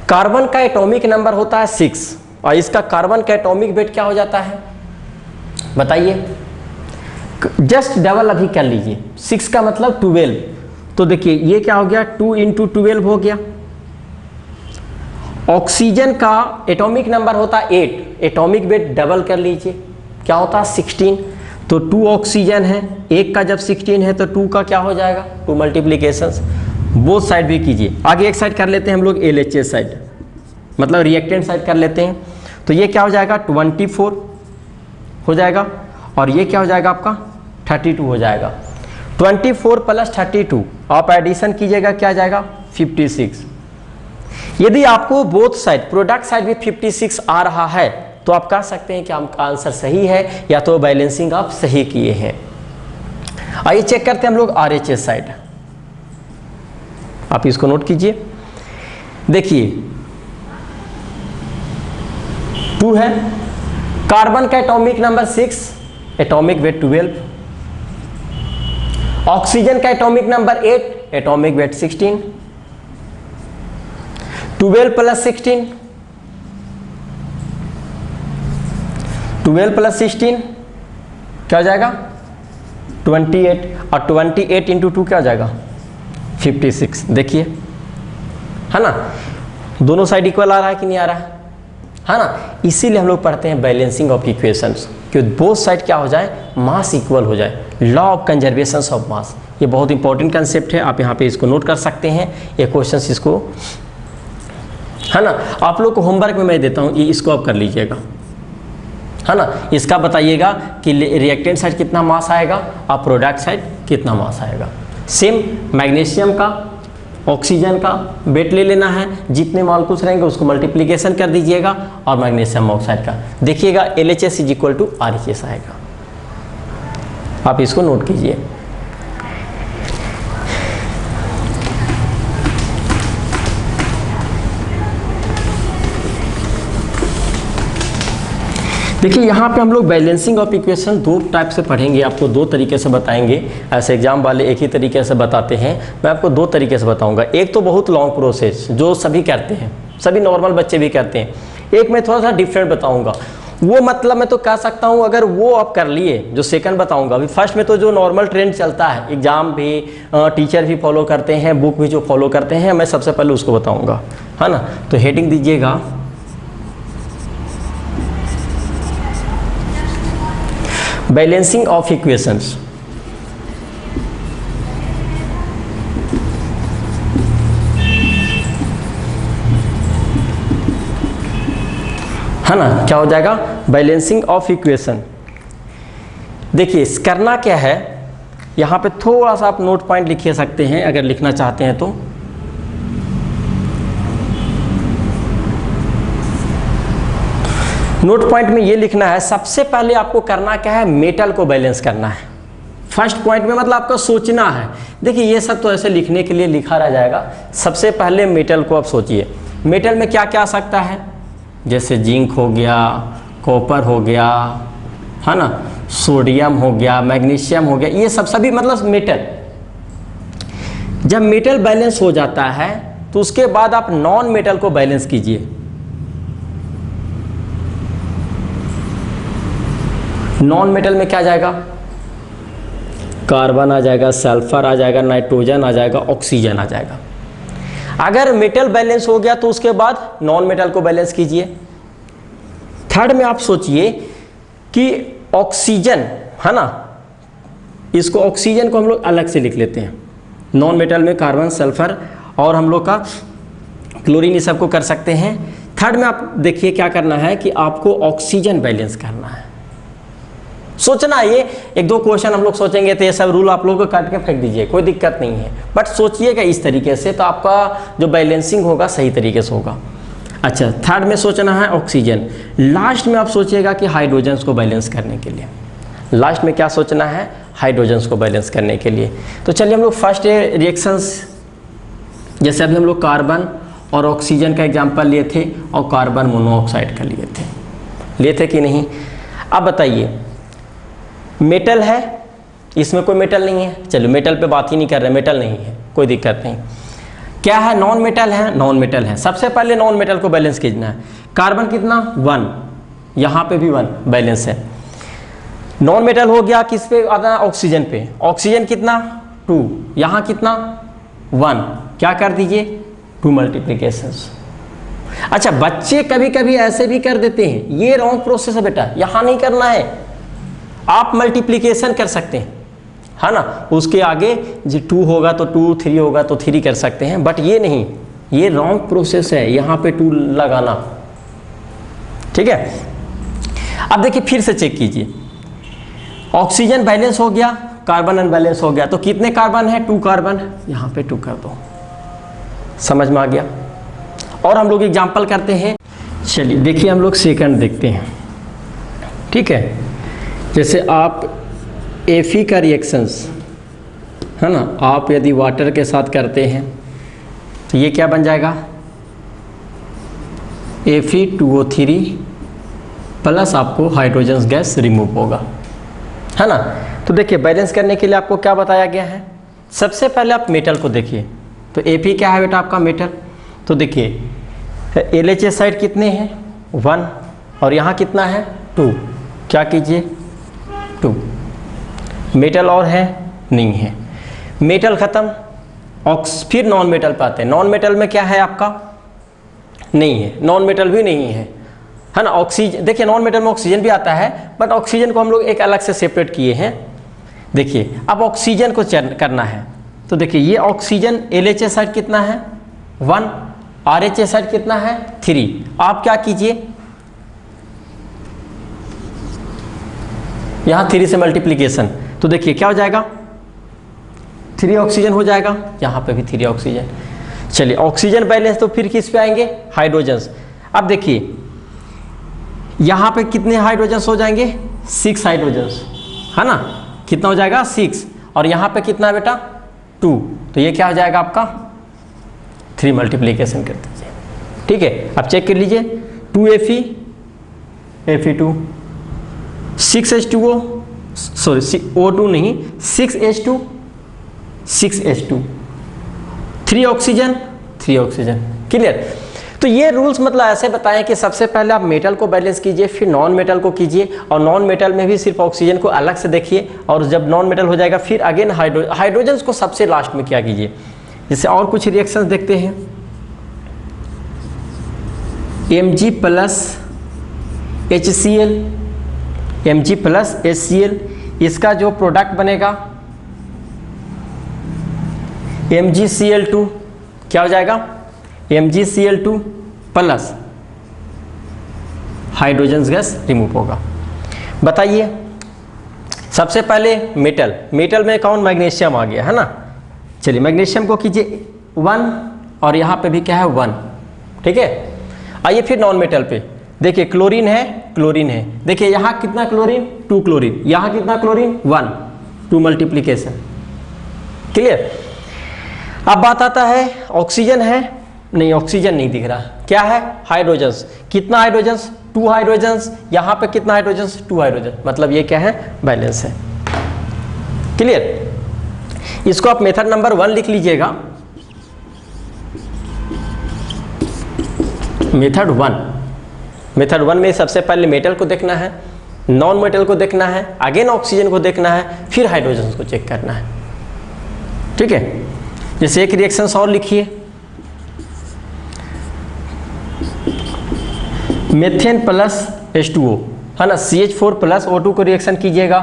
कार्बन का एटॉमिक नंबर होता है 6 और इसका कार्बन का एटॉमिक वेट क्या हो जाता है, बताइए, जस्ट डबल अभी कर लीजिए। 6 का मतलब 12, तो देखिए ये क्या हो गया, 2 × 12 हो गया। ऑक्सीजन का एटॉमिक नंबर होता है 8, एटॉमिक वेट डबल कर लीजिए, क्या होता है 16। तो 2 ऑक्सीजन है, 1 का जब 16 है तो 2 का क्या हो जाएगा, 2 मल्टीप्लिकेशंस। बोथ साइड भी कीजिए। आगे एक साइड कर लेते हैं हम लोग, LHS साइड, मतलब रिएक्टेंट साइड कर लेते हैं। तो ये क्या हो जाएगा, 24 हो जाएगा और ये क्या हो जाएगा आपका 32 हो जाएगा। 24 प्लस 32 आप एडिशन कीजिएगा, क्या आ जाएगा 56। यदि आपको बोथ साइड प्रोडक्ट साइड भी 56 आ रहा है तो आप कह सकते हैं कि आपका आंसर सही है, या तो बैलेंसिंग आप सही किए हैं। आइए चेक करते हैं हम लोग RHS साइड, आप इसको नोट कीजिए। देखिए 2 है, कार्बन का atomic number 6, atomic weight 12, oxygen का atomic number 8, atomic weight 16, 12 plus 16, 12 plus 16 क्या हो जाएगा 28, और 28 इंटू 2 क्या हो जाएगा 56। देखिए, है ना, दोनों साइड इक्वल आ रहा है कि नहीं आ रहा है ना। इसीलिए हम लोग पढ़ते हैं बैलेंसिंग ऑफ इक्वेशंस, कि बोथ साइड क्या हो जाए, मास इक्वल हो जाए, law of conservation of mass. ये बहुत इंपॉर्टेंट कंसेप्ट है, आप यहाँ पे इसको नोट कर सकते हैं, ये क्वेश्चंस इसको, है ना। आप लोग को होमवर्क में मैं देता हूँ, ये इसको आप कर लीजिएगा, है ना। इसका बताइएगा कि रिएक्टेंट साइड कितना मास आएगा और प्रोडक्ट साइड कितना मास आएगा। सेम मैग्नीशियम का, ऑक्सीजन का वेट ले लेना है, जितने मॉलिक्यूल्स रहेंगे उसको मल्टीप्लिकेशन कर दीजिएगा, और मैग्नीशियम ऑक्साइड का देखिएगा LHS is equal to RHS आएगा। आप इसको नोट कीजिए। देखिए यहाँ पे हम लोग बैलेंसिंग ऑफ इक्वेशन दो टाइप से पढ़ेंगे, आपको दो तरीके से बताएंगे। ऐसे एग्जाम वाले एक ही तरीके से बताते हैं, मैं आपको दो तरीके से बताऊंगा। एक तो बहुत लॉन्ग प्रोसेस जो सभी करते हैं, सभी नॉर्मल बच्चे भी करते हैं। एक मैं थोड़ा सा डिफरेंट बताऊंगा, वो मतलब मैं तो कह सकता हूँ अगर वो आप कर लिए, जो सेकंड बताऊंगा। अभी फर्स्ट में तो जो नॉर्मल ट्रेंड चलता है, एग्जाम भी, टीचर भी फॉलो करते हैं, बुक भी जो फॉलो करते हैं, मैं सबसे पहले उसको बताऊँगा, है ना। तो हेडिंग दीजिएगा बैलेंसिंग ऑफ इक्वेशंस। है ना, क्या हो जाएगा बैलेंसिंग ऑफ इक्वेशन। देखिए करना क्या है, यहाँ पे थोड़ा सा आप नोट पॉइंट लिख सकते हैं अगर लिखना चाहते हैं तो। नोट पॉइंट में ये लिखना है, सबसे पहले आपको करना क्या है, मेटल को बैलेंस करना है। फर्स्ट पॉइंट में मतलब आपको सोचना है। देखिए ये सब तो ऐसे लिखने के लिए लिखा रह जाएगा, सबसे पहले मेटल को आप सोचिए। मेटल में क्या क्या आ सकता है, जैसे जिंक हो गया, कॉपर हो गया, है ना, सोडियम हो गया, मैग्नीशियम हो गया, ये सब सभी मतलब मेटल। जब मेटल बैलेंस हो जाता है तो उसके बाद आप नॉन मेटल को बैलेंस कीजिए। नॉन मेटल में क्या आ जाएगा, कार्बन आ जाएगा, सल्फर आ जाएगा, नाइट्रोजन आ जाएगा, ऑक्सीजन आ जाएगा। अगर मेटल बैलेंस हो गया तो उसके बाद नॉन मेटल को बैलेंस कीजिए। थर्ड में आप सोचिए कि ऑक्सीजन, है ना, इसको ऑक्सीजन को हम लोग अलग से लिख लेते हैं। नॉन मेटल में कार्बन, सल्फर और हम लोग का क्लोरीन, ये सबको कर सकते हैं। थर्ड में आप देखिए क्या करना है कि आपको ऑक्सीजन बैलेंस करना है। सोचना, ये एक दो क्वेश्चन हम लोग सोचेंगे तो ये सब रूल आप लोगों को काट के फेंक दीजिए, कोई दिक्कत नहीं है, बट सोचिएगा इस तरीके से, तो आपका जो बैलेंसिंग होगा सही तरीके से होगा। अच्छा, थर्ड में सोचना है ऑक्सीजन। लास्ट में आप सोचिएगा कि हाइड्रोजन्स को बैलेंस करने के लिए, लास्ट में क्या सोचना है, हाइड्रोजन्स को बैलेंस करने के लिए। तो चलिए हम लोग फर्स्ट रिएक्शंस, जैसे अभी हम लोग कार्बन और ऑक्सीजन का एग्जाम्पल लिए थे और कार्बन मोनोऑक्साइड का लिए थे कि नहीं। अब बताइए, मेटल है, इसमें कोई मेटल नहीं है, चलो मेटल पे बात ही नहीं कर रहे, मेटल नहीं है, कोई दिक्कत नहीं। क्या है, नॉन मेटल है, नॉन मेटल है। सबसे पहले नॉन मेटल को बैलेंस कीजना है। कार्बन कितना 1, यहाँ पे भी 1 बैलेंस है। नॉन मेटल हो गया किस पे, ऑक्सीजन पे। ऑक्सीजन कितना 2, यहाँ कितना 1, क्या कर दीजिए 2 मल्टीप्लिकेशंस। अच्छा, बच्चे कभी कभी ऐसे भी कर देते हैं, ये रॉन्ग प्रोसेस है बेटा, यहाँ नहीं करना है। आप मल्टीप्लिकेशन कर सकते हैं, है ना, उसके आगे जो 2 होगा तो 2, 3 होगा तो 3 कर सकते हैं, बट ये नहीं, ये रॉन्ग प्रोसेस है, यहाँ पे 2 लगाना, ठीक है। अब देखिए फिर से चेक कीजिए, ऑक्सीजन बैलेंस हो गया, कार्बन अनबैलेंस हो गया, तो कितने कार्बन है, 2 कार्बन, यहाँ पे 2 कर दो, समझ में आ गया। और हम लोग एग्जाम्पल करते हैं, चलिए देखिए हम लोग सेकंड देखते हैं, ठीक है। जैसे आप Fe का रिएक्शंस, है ना, आप यदि वाटर के साथ करते हैं तो ये क्या बन जाएगा, Fe2O3 प्लस आपको हाइड्रोजन गैस रिमूव होगा, है ना। तो देखिए बैलेंस करने के लिए आपको क्या बताया गया है, सबसे पहले आप मेटल को देखिए। तो Fe क्या है बेटा आपका मेटल, तो देखिए LHS साइड कितने हैं 1 और यहाँ कितना है 2, क्या कीजिए 2, मेटल और है नहीं है, मेटल खत्म, फिर नॉन मेटल पे आते हैं। नॉन मेटल में क्या है आपका, नहीं है, नॉन मेटल भी नहीं है ना। ऑक्सीजन, देखिए नॉन मेटल में ऑक्सीजन भी आता है, बट ऑक्सीजन को हम लोग एक अलग से सेपरेट किए हैं। देखिए अब ऑक्सीजन को करना है, तो देखिए ये ऑक्सीजन LHA साइड कितना है 1, RHA साइड कितना है 3। आप क्या कीजिए, यहां 3 से मल्टीप्लीकेशन, तो देखिए क्या हो जाएगा 3 ऑक्सीजन हो जाएगा, यहां पे भी 3 ऑक्सीजन। चलिए ऑक्सीजन बैलेंस तो फिर किस पे आएंगे, हाइड्रोजन्स। अब देखिए यहां पे कितने हाइड्रोजन्स हो जाएंगे 6 हाइड्रोजन्स, है ना, कितना हो जाएगा 6, और यहां पे कितना है बेटा 2, तो ये क्या हो जाएगा आपका 3 मल्टीप्लीकेशन कर दीजिए। ठीक है, अब चेक कर लीजिए 2Fe Fe2, 6H2O, sorry O2 नहीं 6H2, 6H2, 3 oxygen, 3 oxygen. Clear. तो ये रूल्स मतलब ऐसे बताएं कि सबसे पहले आप मेटल को बैलेंस कीजिए, फिर नॉन मेटल को कीजिए, और नॉन मेटल में भी सिर्फ ऑक्सीजन को अलग से देखिए, और जब नॉन मेटल हो जाएगा फिर अगेन हाइड्रोजन्स को सबसे लास्ट में क्या कीजिए। जैसे और कुछ रिएक्शंस देखते हैं, Mg plus HCl, Mg plus HCl, इसका जो प्रोडक्ट बनेगा MgCl2, क्या हो जाएगा MgCl2 plus hydrogen gas remove होगा। बताइए सबसे पहले मेटल में कौन, मैग्नीशियम आ गया है ना। चलिए मैग्नीशियम को कीजिए 1, और यहाँ पे भी क्या है 1। ठीक है, आइए फिर नॉन मेटल पे, देखिए क्लोरीन है, देखिए यहाँ कितना क्लोरीन 2 क्लोरीन, यहाँ कितना क्लोरीन 1, 2 मल्टीप्लीकेशन। क्लियर। अब बात आता है ऑक्सीजन है नहीं, ऑक्सीजन नहीं दिख रहा, क्या है हाइड्रोजन्स, कितना हाइड्रोजन्स 2 हाइड्रोजन्स, यहाँ पे कितना हाइड्रोजन्स 2 हाइड्रोजन, मतलब ये क्या है बैलेंस है। क्लियर। इसको आप मेथड नंबर 1 लिख लीजिएगा, मेथड 1 में सबसे पहले मेटल को देखना है, नॉन मेटल को देखना है, अगेन ऑक्सीजन को देखना है, फिर हाइड्रोजन को चेक करना है। ठीक है, जैसे एक रिएक्शन और लिखिए, मेथेन प्लस H2O, है ना, CH4 प्लस O2 को रिएक्शन कीजिएगा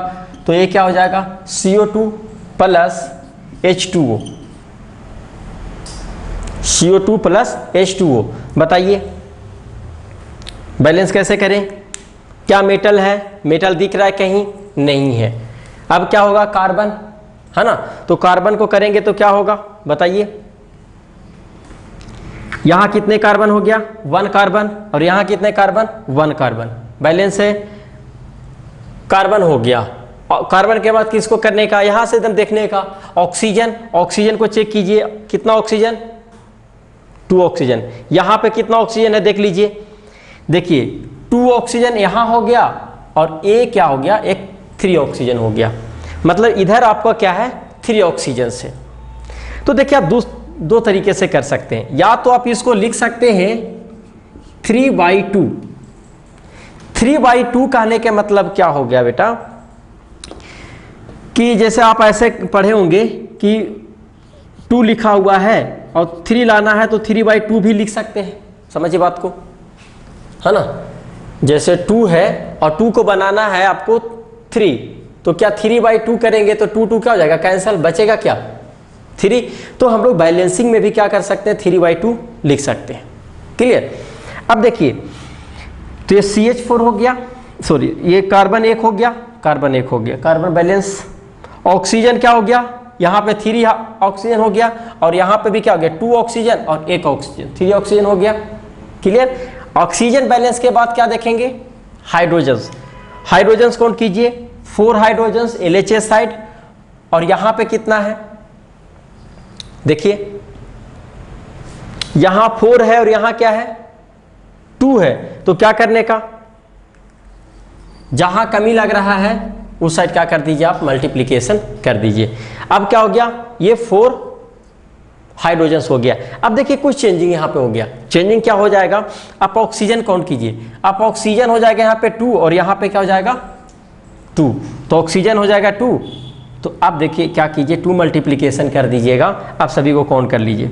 तो ये क्या हो जाएगा CO2 plus H2O, CO2 plus H2O। बताइए बैलेंस कैसे करें, क्या मेटल है, मेटल दिख रहा है कहीं, नहीं है। अब क्या होगा कार्बन, है ना, तो कार्बन को करेंगे तो क्या होगा बताइए, यहां कितने कार्बन हो गया 1 कार्बन, और यहां कितने कार्बन 1 कार्बन, बैलेंस है, कार्बन हो गया। कार्बन के बाद किसको करने का, यहां से एकदम देखने का, ऑक्सीजन को चेक कीजिए, कितना ऑक्सीजन 2 ऑक्सीजन, यहां पे कितना ऑक्सीजन है देख लीजिए, देखिए 2 ऑक्सीजन यहां हो गया, और ए क्या हो गया, एक 3 ऑक्सीजन हो गया, मतलब इधर आपका क्या है 3 ऑक्सीजन से। तो देखिए आप दो तरीके से कर सकते हैं, या तो आप इसको लिख सकते हैं 3/2। 3/2 कहने के मतलब क्या हो गया बेटा, कि जैसे आप ऐसे पढ़े होंगे कि 2 लिखा हुआ है और 3 लाना है तो 3/2 भी लिख सकते हैं, समझिए बात को, है ना। जैसे 2 है और 2 को बनाना है आपको 3, तो क्या 3/2 करेंगे तो 2 क्या हो जाएगा कैंसल, बचेगा क्या 3। तो हम लोग बैलेंसिंग में भी क्या कर सकते हैं 3/2 लिख सकते हैं। क्लियर। अब देखिए तो ये CH4 हो गया, सॉरी ये कार्बन 1 हो गया, कार्बन बैलेंस, ऑक्सीजन क्या हो गया, यहाँ पे 3 ऑक्सीजन हो गया, और यहाँ पे भी क्या हो गया 2 ऑक्सीजन और 1 ऑक्सीजन, 3 ऑक्सीजन हो गया। क्लियर। ऑक्सीजन बैलेंस के बाद क्या देखेंगे हाइड्रोजन्स कौन कीजिए 4 हाइड्रोजन्स LHA साइड, और यहाँ पे कितना है देखिए, यहां 4 है और यहां क्या है 2 है, तो क्या करने का, जहां कमी लग रहा है उस साइड क्या कर दीजिए आप मल्टीप्लिकेशन कर दीजिए। अब क्या हो गया ये 4 हाइड्रोजन्स हो गया। अब देखिए कुछ चेंजिंग यहां पे हो गया, चेंजिंग क्या हो जाएगा, आप ऑक्सीजन काउंट कीजिए, आप ऑक्सीजन हो जाएगा यहाँ पे 2 और यहाँ पे क्या हो जाएगा 2, तो ऑक्सीजन हो जाएगा 2 तो आप देखिए क्या कीजिए, 2 मल्टीप्लिकेशन कर दीजिएगा, आप सभी को काउंट कर लीजिए।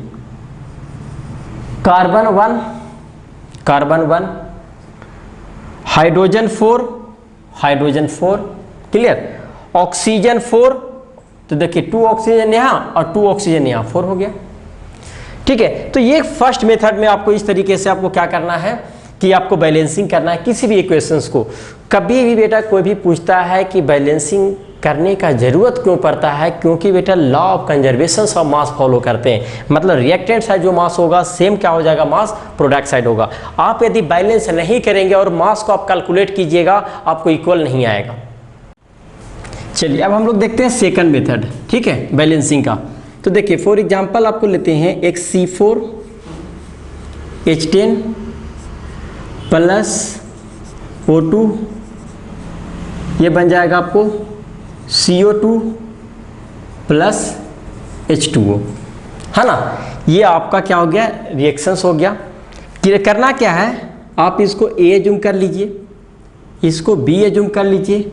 Carbon 1, carbon 1, hydrogen 4, hydrogen 4, clear, oxygen 4, तो देखिए 2 ऑक्सीजन यहाँ और 2 ऑक्सीजन यहाँ, 4 हो गया। ठीक है, तो ये फर्स्ट मेथड में आपको इस तरीके से आपको क्या करना है कि आपको बैलेंसिंग करना है किसी भी इक्वेशंस को। कभी भी बेटा कोई भी पूछता है कि बैलेंसिंग करने का जरूरत क्यों पड़ता है, क्योंकि बेटा law of conservation of mass follow करते हैं, मतलब रिएक्टेंट साइड जो मास होगा सेम क्या हो जाएगा, मास प्रोडक्ट साइड होगा। आप यदि बैलेंस नहीं करेंगे और मास को आप कैलकुलेट कीजिएगा, आपको इक्वल नहीं आएगा। चलिए अब हम लोग देखते हैं सेकंड मेथड, ठीक है, बैलेंसिंग का। तो देखिए फॉर एग्जांपल आपको लेते हैं एक C4H10 प्लस O2, ये बन जाएगा आपको CO2 प्लस H2O, है ना। ये आपका क्या हो गया, रिएक्शंस हो गया। करना क्या है, आप इसको A एज्यूम कर लीजिए, इसको B एज्यूम कर लीजिए,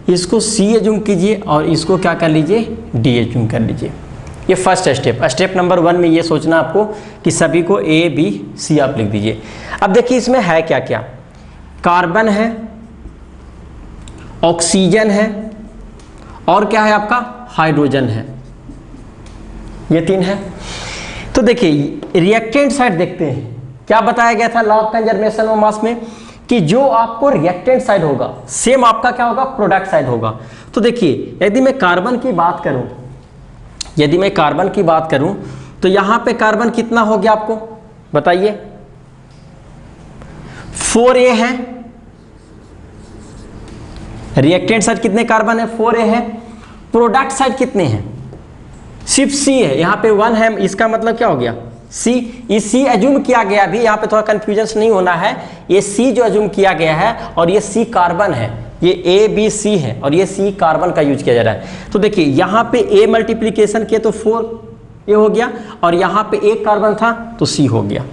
इसको C एज्यूम कीजिए और इसको क्या कर लीजिए, D एज्यूम कर लीजिए। ये फर्स्ट स्टेप, स्टेप नंबर 1 में ये सोचना आपको कि सभी को A B C आप लिख दीजिए। अब देखिए इसमें है क्या क्या, कार्बन है, ऑक्सीजन है और क्या है आपका, हाइड्रोजन है, ये 3 है। तो देखिए रिएक्टेंट साइड देखते हैं, क्या बताया गया था law of conservation of mass में कि जो आपको रिएक्टेंट साइड होगा सेम आपका क्या होगा, प्रोडक्ट साइड होगा। तो देखिए यदि मैं कार्बन की बात करूं, यदि मैं कार्बन की बात करूं तो यहां पे कार्बन कितना हो गया आपको बताइए, 4A है, रिएक्टेंट साइड कितने कार्बन है, 4A है, प्रोडक्ट साइड कितने हैं, सिर्फ C है, यहाँ पे 1 है, इसका मतलब क्या हो गया C। ये C एज्यूम किया गया, भी यहाँ पे थोड़ा कंफ्यूजन नहीं होना है, ये C जो एज्यूम किया गया है और ये C कार्बन है, ये A B C है और ये C कार्बन का यूज किया जा रहा है। तो देखिए यहाँ पे A मल्टीप्लीकेशन किया तो 4A हो गया और यहाँ पे एक कार्बन था तो C हो गया।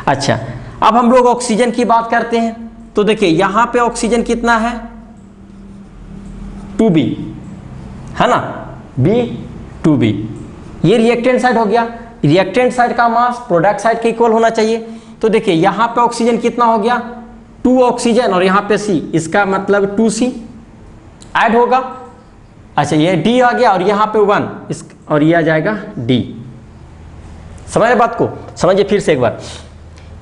अच्छा अब हम लोग ऑक्सीजन की बात करते हैं, तो देखिए यहाँ पे ऑक्सीजन कितना है, 2B, है ना, B 2B, ये रिएक्टेंट साइड हो गया। रिएक्टेंट साइड का मास प्रोडक्ट साइड के इक्वल होना चाहिए। तो देखिए यहाँ पे ऑक्सीजन कितना हो गया, 2 ऑक्सीजन और यहाँ पे C, इसका मतलब 2C ऐड होगा। अच्छा ये D आ गया और यहाँ पे 1 इस और ये आ जाएगा D। समझ बात को, समझिए फिर से एक बार,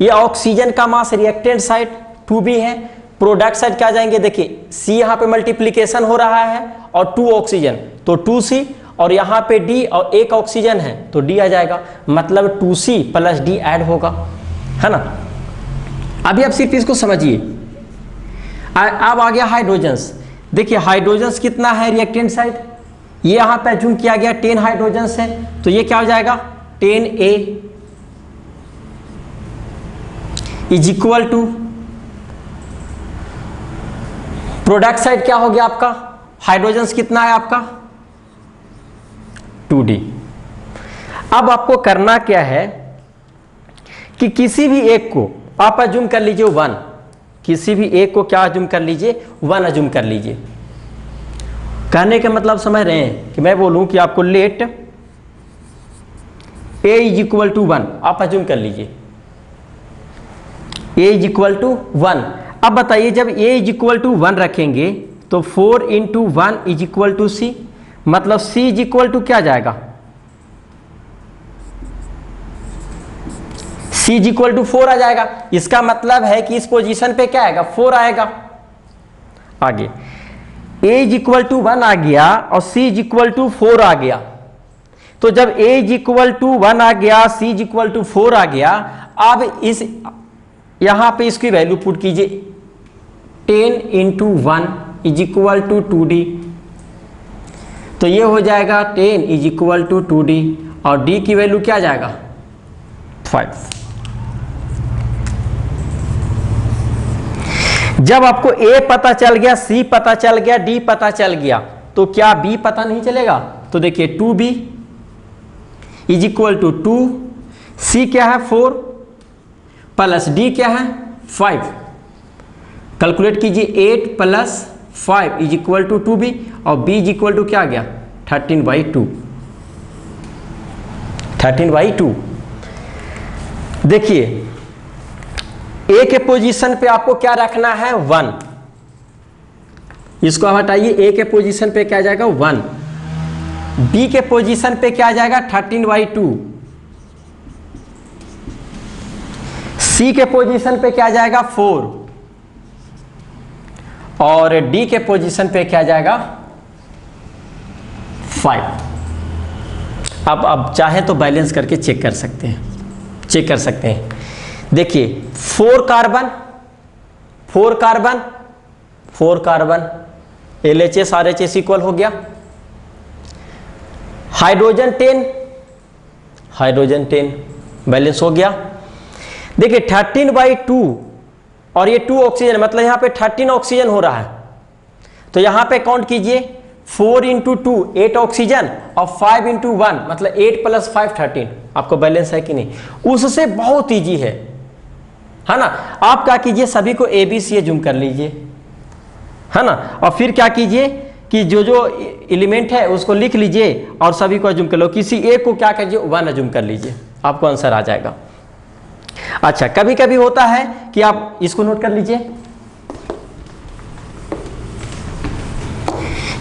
ये ऑक्सीजन का मास रिएक्टेंट साइड 2B है, प्रोडक्ट साइड क्या जाएंगे, देखिए C यहाँ पे मल्टीप्लीकेशन हो रहा है और 2 ऑक्सीजन तो 2C और यहाँ पे D और एक ऑक्सीजन है तो D आ जाएगा, मतलब 2C प्लस D ऐड होगा, है ना। अभी आप सिर्फ इसको समझिए। अब आ गया हाइड्रोजन्स, देखिए हाइड्रोजन्स कितना है रिएक्टेंट साइड, ये यहाँ पे एज्यूम किया गया 10 हाइड्रोजन्स है, तो ये क्या हो जाएगा 10A is equal to product side क्या हो गया आपका, हाइड्रोजन्स कितना है आपका 2D। अब आपको करना क्या है कि किसी भी एक को आप अज्यूम कर लीजिए 1, किसी भी एक को क्या अज्यूम कर लीजिए 1 अज्यूम कर लीजिए। कहने का मतलब समझ रहे हैं कि मैं बोलूं कि आपको let A is equal to 1 आप अज्यूम कर लीजिए, A इज इक्वल टू 1। अब बताइए जब A इज इक्वल टू 1 रखेंगे तो 4 into 1 is equal to C, मतलब C इज इक्वल टू क्या जाएगा, C इज इक्वल टू 4 आ जाएगा। इसका मतलब है कि इस पोजीशन पे क्या आएगा 4 आएगा। आगे A इज इक्वल टू 1 आ गया और C इज इक्वल टू 4 आ गया, तो जब A इज इक्वल टू 1 आ गया, C इज इक्वल टू 4 आ गया, अब इस यहां पे इसकी वैल्यू पुट कीजिए, 10 into 1 is equal to 2D, तो ये हो जाएगा 10 इज इक्वल टू 2D और D की वैल्यू क्या जाएगा 5। जब आपको A पता चल गया, C पता चल गया, D पता चल गया, तो क्या B पता नहीं चलेगा। तो देखिए 2B is equal to 2, C क्या है 4 प्लस D क्या है 5, कैलकुलेट कीजिए 8 plus 5 is equal to 2B और B इज इक्वल टू क्या आ गया 13/2, 13/2। देखिए ए के पोजीशन पे आपको क्या रखना है 1, इसको हटाइए, ए के पोजीशन पे क्या जाएगा 1, बी के पोजीशन पे क्या जाएगा 13/2, सी के पोजीशन पे क्या जाएगा 4 और डी के पोजीशन पे क्या जाएगा 5। अब चाहे तो बैलेंस करके चेक कर सकते हैं, देखिए 4 कार्बन LHS RHS इक्वल हो गया, हाइड्रोजन 10 बैलेंस हो गया। देखिए 13/2 और ये 2 ऑक्सीजन, मतलब यहाँ पे 13 ऑक्सीजन हो रहा है, तो यहाँ पे काउंट कीजिए 4 × 2 8 ऑक्सीजन और 5 × 1 मतलब 8 + 5 13। आपको बैलेंस है कि नहीं? उससे बहुत ईजी है ना। आप क्या कीजिए, सभी को ABC जूम कर लीजिए, है ना, और फिर क्या कीजिए कि जो एलिमेंट है उसको लिख लीजिए और सभी को जूम कर लो, किसी एक को क्या कीजिए 1 जूम कर लीजिए, आपको आंसर आ जाएगा। अच्छा, कभी कभी होता है कि आप इसको नोट कर लीजिए,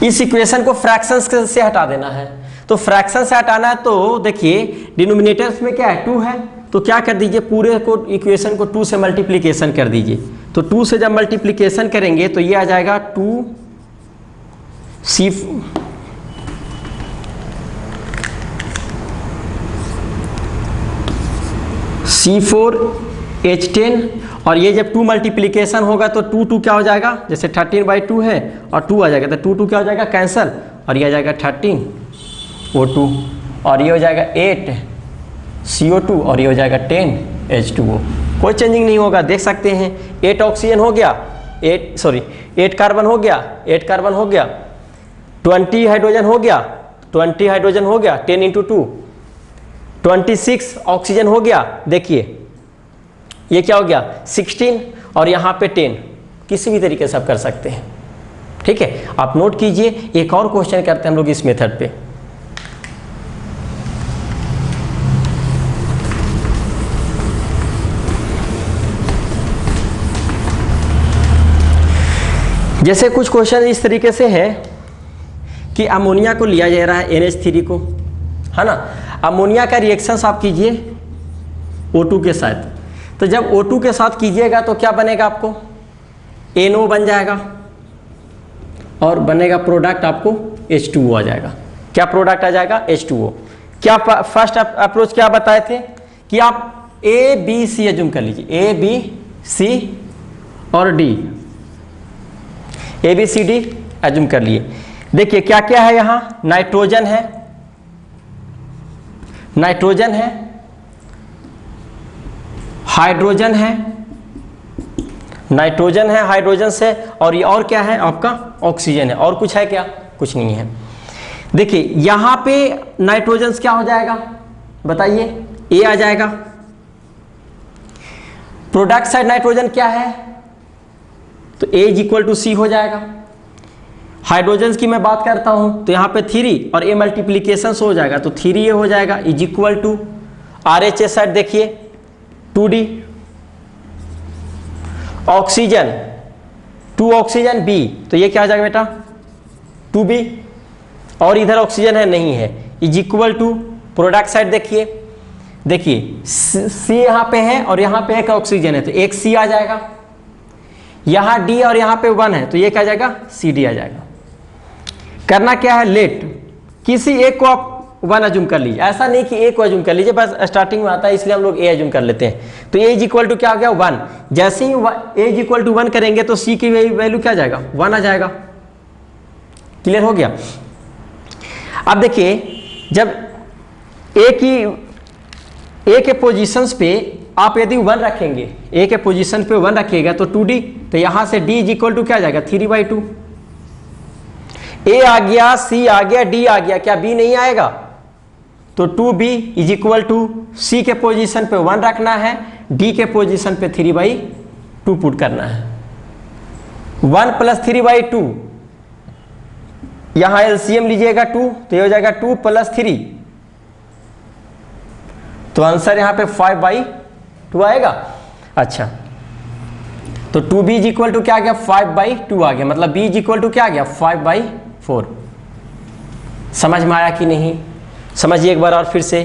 इस इक्वेशन को फ्रैक्शंस से हटा देना है, तो फ्रैक्शन से हटाना है तो देखिए डिनोमिनेटर्स में क्या है 2 है, तो क्या कर दीजिए पूरे को इक्वेशन को 2 से मल्टीप्लिकेशन कर दीजिए, तो 2 से जब मल्टीप्लिकेशन करेंगे तो ये आ जाएगा 2C4H10 और ये जब 2 मल्टीप्लिकेशन होगा तो 2 क्या हो जाएगा, जैसे 13/2 है और 2 आ जाएगा तो 2 क्या हो जाएगा कैंसल, और ये आ जाएगा 13O2 और ये हो जाएगा 8CO2 और ये हो जाएगा 10H2O। कोई चेंजिंग नहीं होगा, देख सकते हैं 8 ऑक्सीजन हो गया, 8 कार्बन हो गया, 20 हाइड्रोजन हो गया, 10 × 2 26 ऑक्सीजन हो गया। देखिए ये क्या हो गया 16 और यहाँ पे 10, किसी भी तरीके से आप कर सकते हैं, ठीक है। आप नोट कीजिए, एक और क्वेश्चन करते हैं हम लोग इस मेथड पे। जैसे कुछ क्वेश्चन इस तरीके से है कि अमोनिया को लिया जा रहा है NH3 को, है ना, अमोनिया का रिएक्शंस आप कीजिए O2 के साथ, तो जब O2 के साथ कीजिएगा तो क्या बनेगा आपको NO बन जाएगा और बनेगा प्रोडक्ट आपको H2O आ जाएगा। क्या प्रोडक्ट आ जाएगा H2O। क्या फर्स्ट अप्रोच क्या बताए थे कि आप ABC एज्यूम कर लीजिए, ABC और D, ABCD एज्यूम कर लिए। देखिए क्या क्या है यहाँ, नाइट्रोजन है, हाइड्रोजन है, नाइट्रोजन है हाइड्रोजन से, और ये और क्या है आपका ऑक्सीजन है, और कुछ है क्या, कुछ नहीं है। देखिए यहां पे नाइट्रोजन क्या हो जाएगा बताइए, ए आ जाएगा। प्रोडक्ट साइड नाइट्रोजन क्या है तो A = C हो जाएगा। हाइड्रोजन की मैं बात करता हूं तो यहाँ पे 3 और A मल्टीप्लीकेशन हो जाएगा तो 3A हो जाएगा = RHS साइड देखिए 2D। ऑक्सीजन 2 ऑक्सीजन B, तो ये क्या आ जाएगा बेटा 2B, और इधर ऑक्सीजन है नहीं है = प्रोडक्ट साइड देखिए C यहाँ पे है और यहाँ पे एक ऑक्सीजन है तो एक C आ जाएगा, यहाँ D और यहाँ पे 1 है तो ये क्या आ जाएगा CD आ जाएगा। करना क्या है, लेट किसी एक को आप 1 अज्यूम कर लीजिए, ऐसा नहीं कि एक को अज्यूम कर लीजिए, बस स्टार्टिंग में आता है इसलिए हम लोग A अज्यूम कर लेते हैं। तो A = क्या हो गया 1, जैसे ही A = 1 करेंगे तो C की वैल्यू क्या आ जाएगा 1 आ जाएगा। क्लियर हो गया। अब देखिए जब A के पोजीशंस पे आप यदि 1 रखेंगे, A के पोजीशन पे 1 रखिएगा तो 2D, तो यहाँ से D = क्या आ जाएगा 3/2। A आ गया, C आ गया, D आ गया, क्या B नहीं आएगा, तो 2B = C के पोजीशन पे 1 रखना है, D के पोजीशन पे 3/2 पुट करना है। 1 + 3/2 यहां एलसीएम लीजिएगा 2, तो ये हो जाएगा 2 + 3, तो आंसर यहां पे 5/2 आएगा। अच्छा, तो 2b = क्या आ गया, 5/2 आ गया, मतलब b = क्या आ गया, 5/4। समझ में आया कि नहीं? समझिए एक बार और फिर से।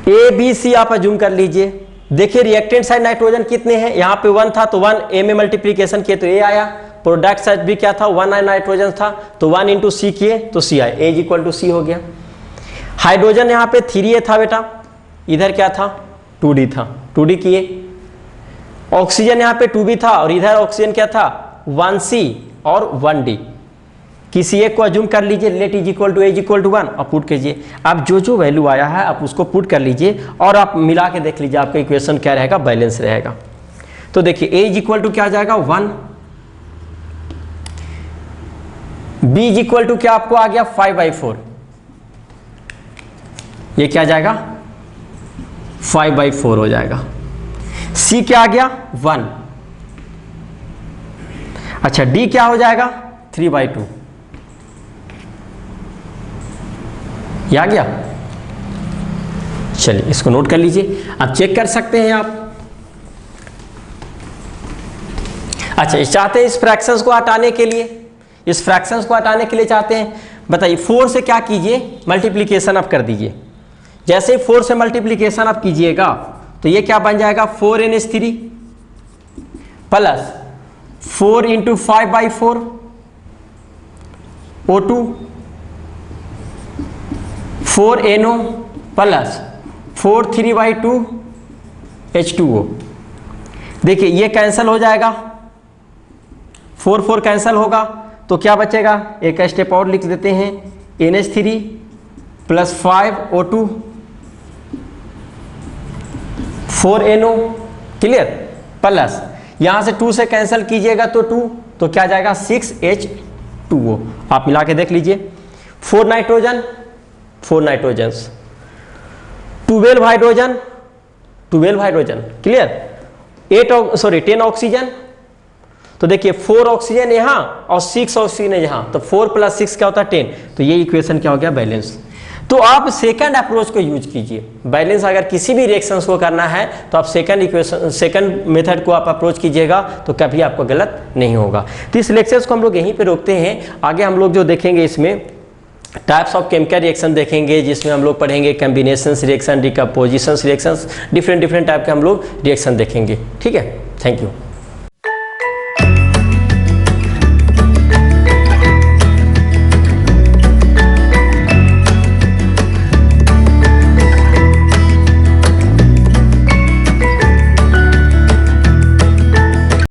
ए बी सी आप अज्यूम कर लीजिए। देखिए रिएक्टेंट साइड नाइट्रोजन कितने हैं, यहाँ पे 1 था तो 1 ए में मल्टीप्लीकेशन किए तो ए आया। प्रोडक्ट साइड भी क्या था, 1 नाइट्रोजन था तो 1 × C किए तो C आया, A = C हो गया। हाइड्रोजन यहाँ पे 3A था बेटा, इधर क्या था 2D था, 2D किए। ऑक्सीजन यहाँ पे 2B था और इधर ऑक्सीजन क्या था 1C और 1D। किसी एक को अज्यूम कर लीजिए, लेट A = 1 और पुट कीजिए। आप जो जो वैल्यू आया है आप उसको पुट कर लीजिए और आप मिला के देख लीजिए आपका इक्वेशन क्या रहेगा, बैलेंस रहेगा। तो देखिए A = क्या आ जाएगा 1, B = क्या आपको आ गया 5/4, ये क्या आ जाएगा 5/4 हो जाएगा। C क्या आ गया 1, अच्छा D क्या हो जाएगा 3/2, ये आ गया। चलिए इसको नोट कर लीजिए, आप चेक कर सकते हैं आप। अच्छा, चाहते हैं इस फ्रैक्शंस को हटाने के लिए, इस फ्रैक्शंस को हटाने के लिए चाहते हैं, बताइए 4 से क्या कीजिए, मल्टीप्लिकेशन आप कर दीजिए। जैसे ही 4 से मल्टीप्लिकेशन आप कीजिएगा तो ये क्या बन जाएगा 4NH3 plus 4 × 5/4 O2 4NO plus 4 3/2 H2O। देखिए ये कैंसिल हो जाएगा, 4 कैंसिल होगा तो क्या बचेगा, एक स्टेप और लिख देते हैं, NH3 plus 5 O2 4NO, clear, plus यहाँ से 2 से कैंसिल कीजिएगा तो 2, तो क्या जाएगा 6H2O। आप मिला के देख लीजिए, 4 nitrogen 4 nitrogens, 12 hydrogen 12 hydrogen, clear, 10 oxygen. तो देखिए 4 ऑक्सीजन यहाँ और 6 ऑक्सीजन यहाँ, तो 4 + 6 क्या होता है 10, तो ये इक्वेशन क्या हो गया बैलेंस। तो आप सेकंड अप्रोच को यूज कीजिए। बैलेंस अगर किसी भी रिएक्शंस को करना है तो आप सेकंड मेथड को आप अप्रोच कीजिएगा तो कभी आपको गलत नहीं होगा। तो इस लेक्चर्स को हम लोग यहीं पे रोकते हैं। आगे हम लोग जो देखेंगे इसमें टाइप्स ऑफ केमिकल रिएक्शन देखेंगे, जिसमें हम लोग पढ़ेंगे combinations reaction, decompositions reactions, different type के हम लोग रिएक्शन देखेंगे। ठीक है, थैंक यू।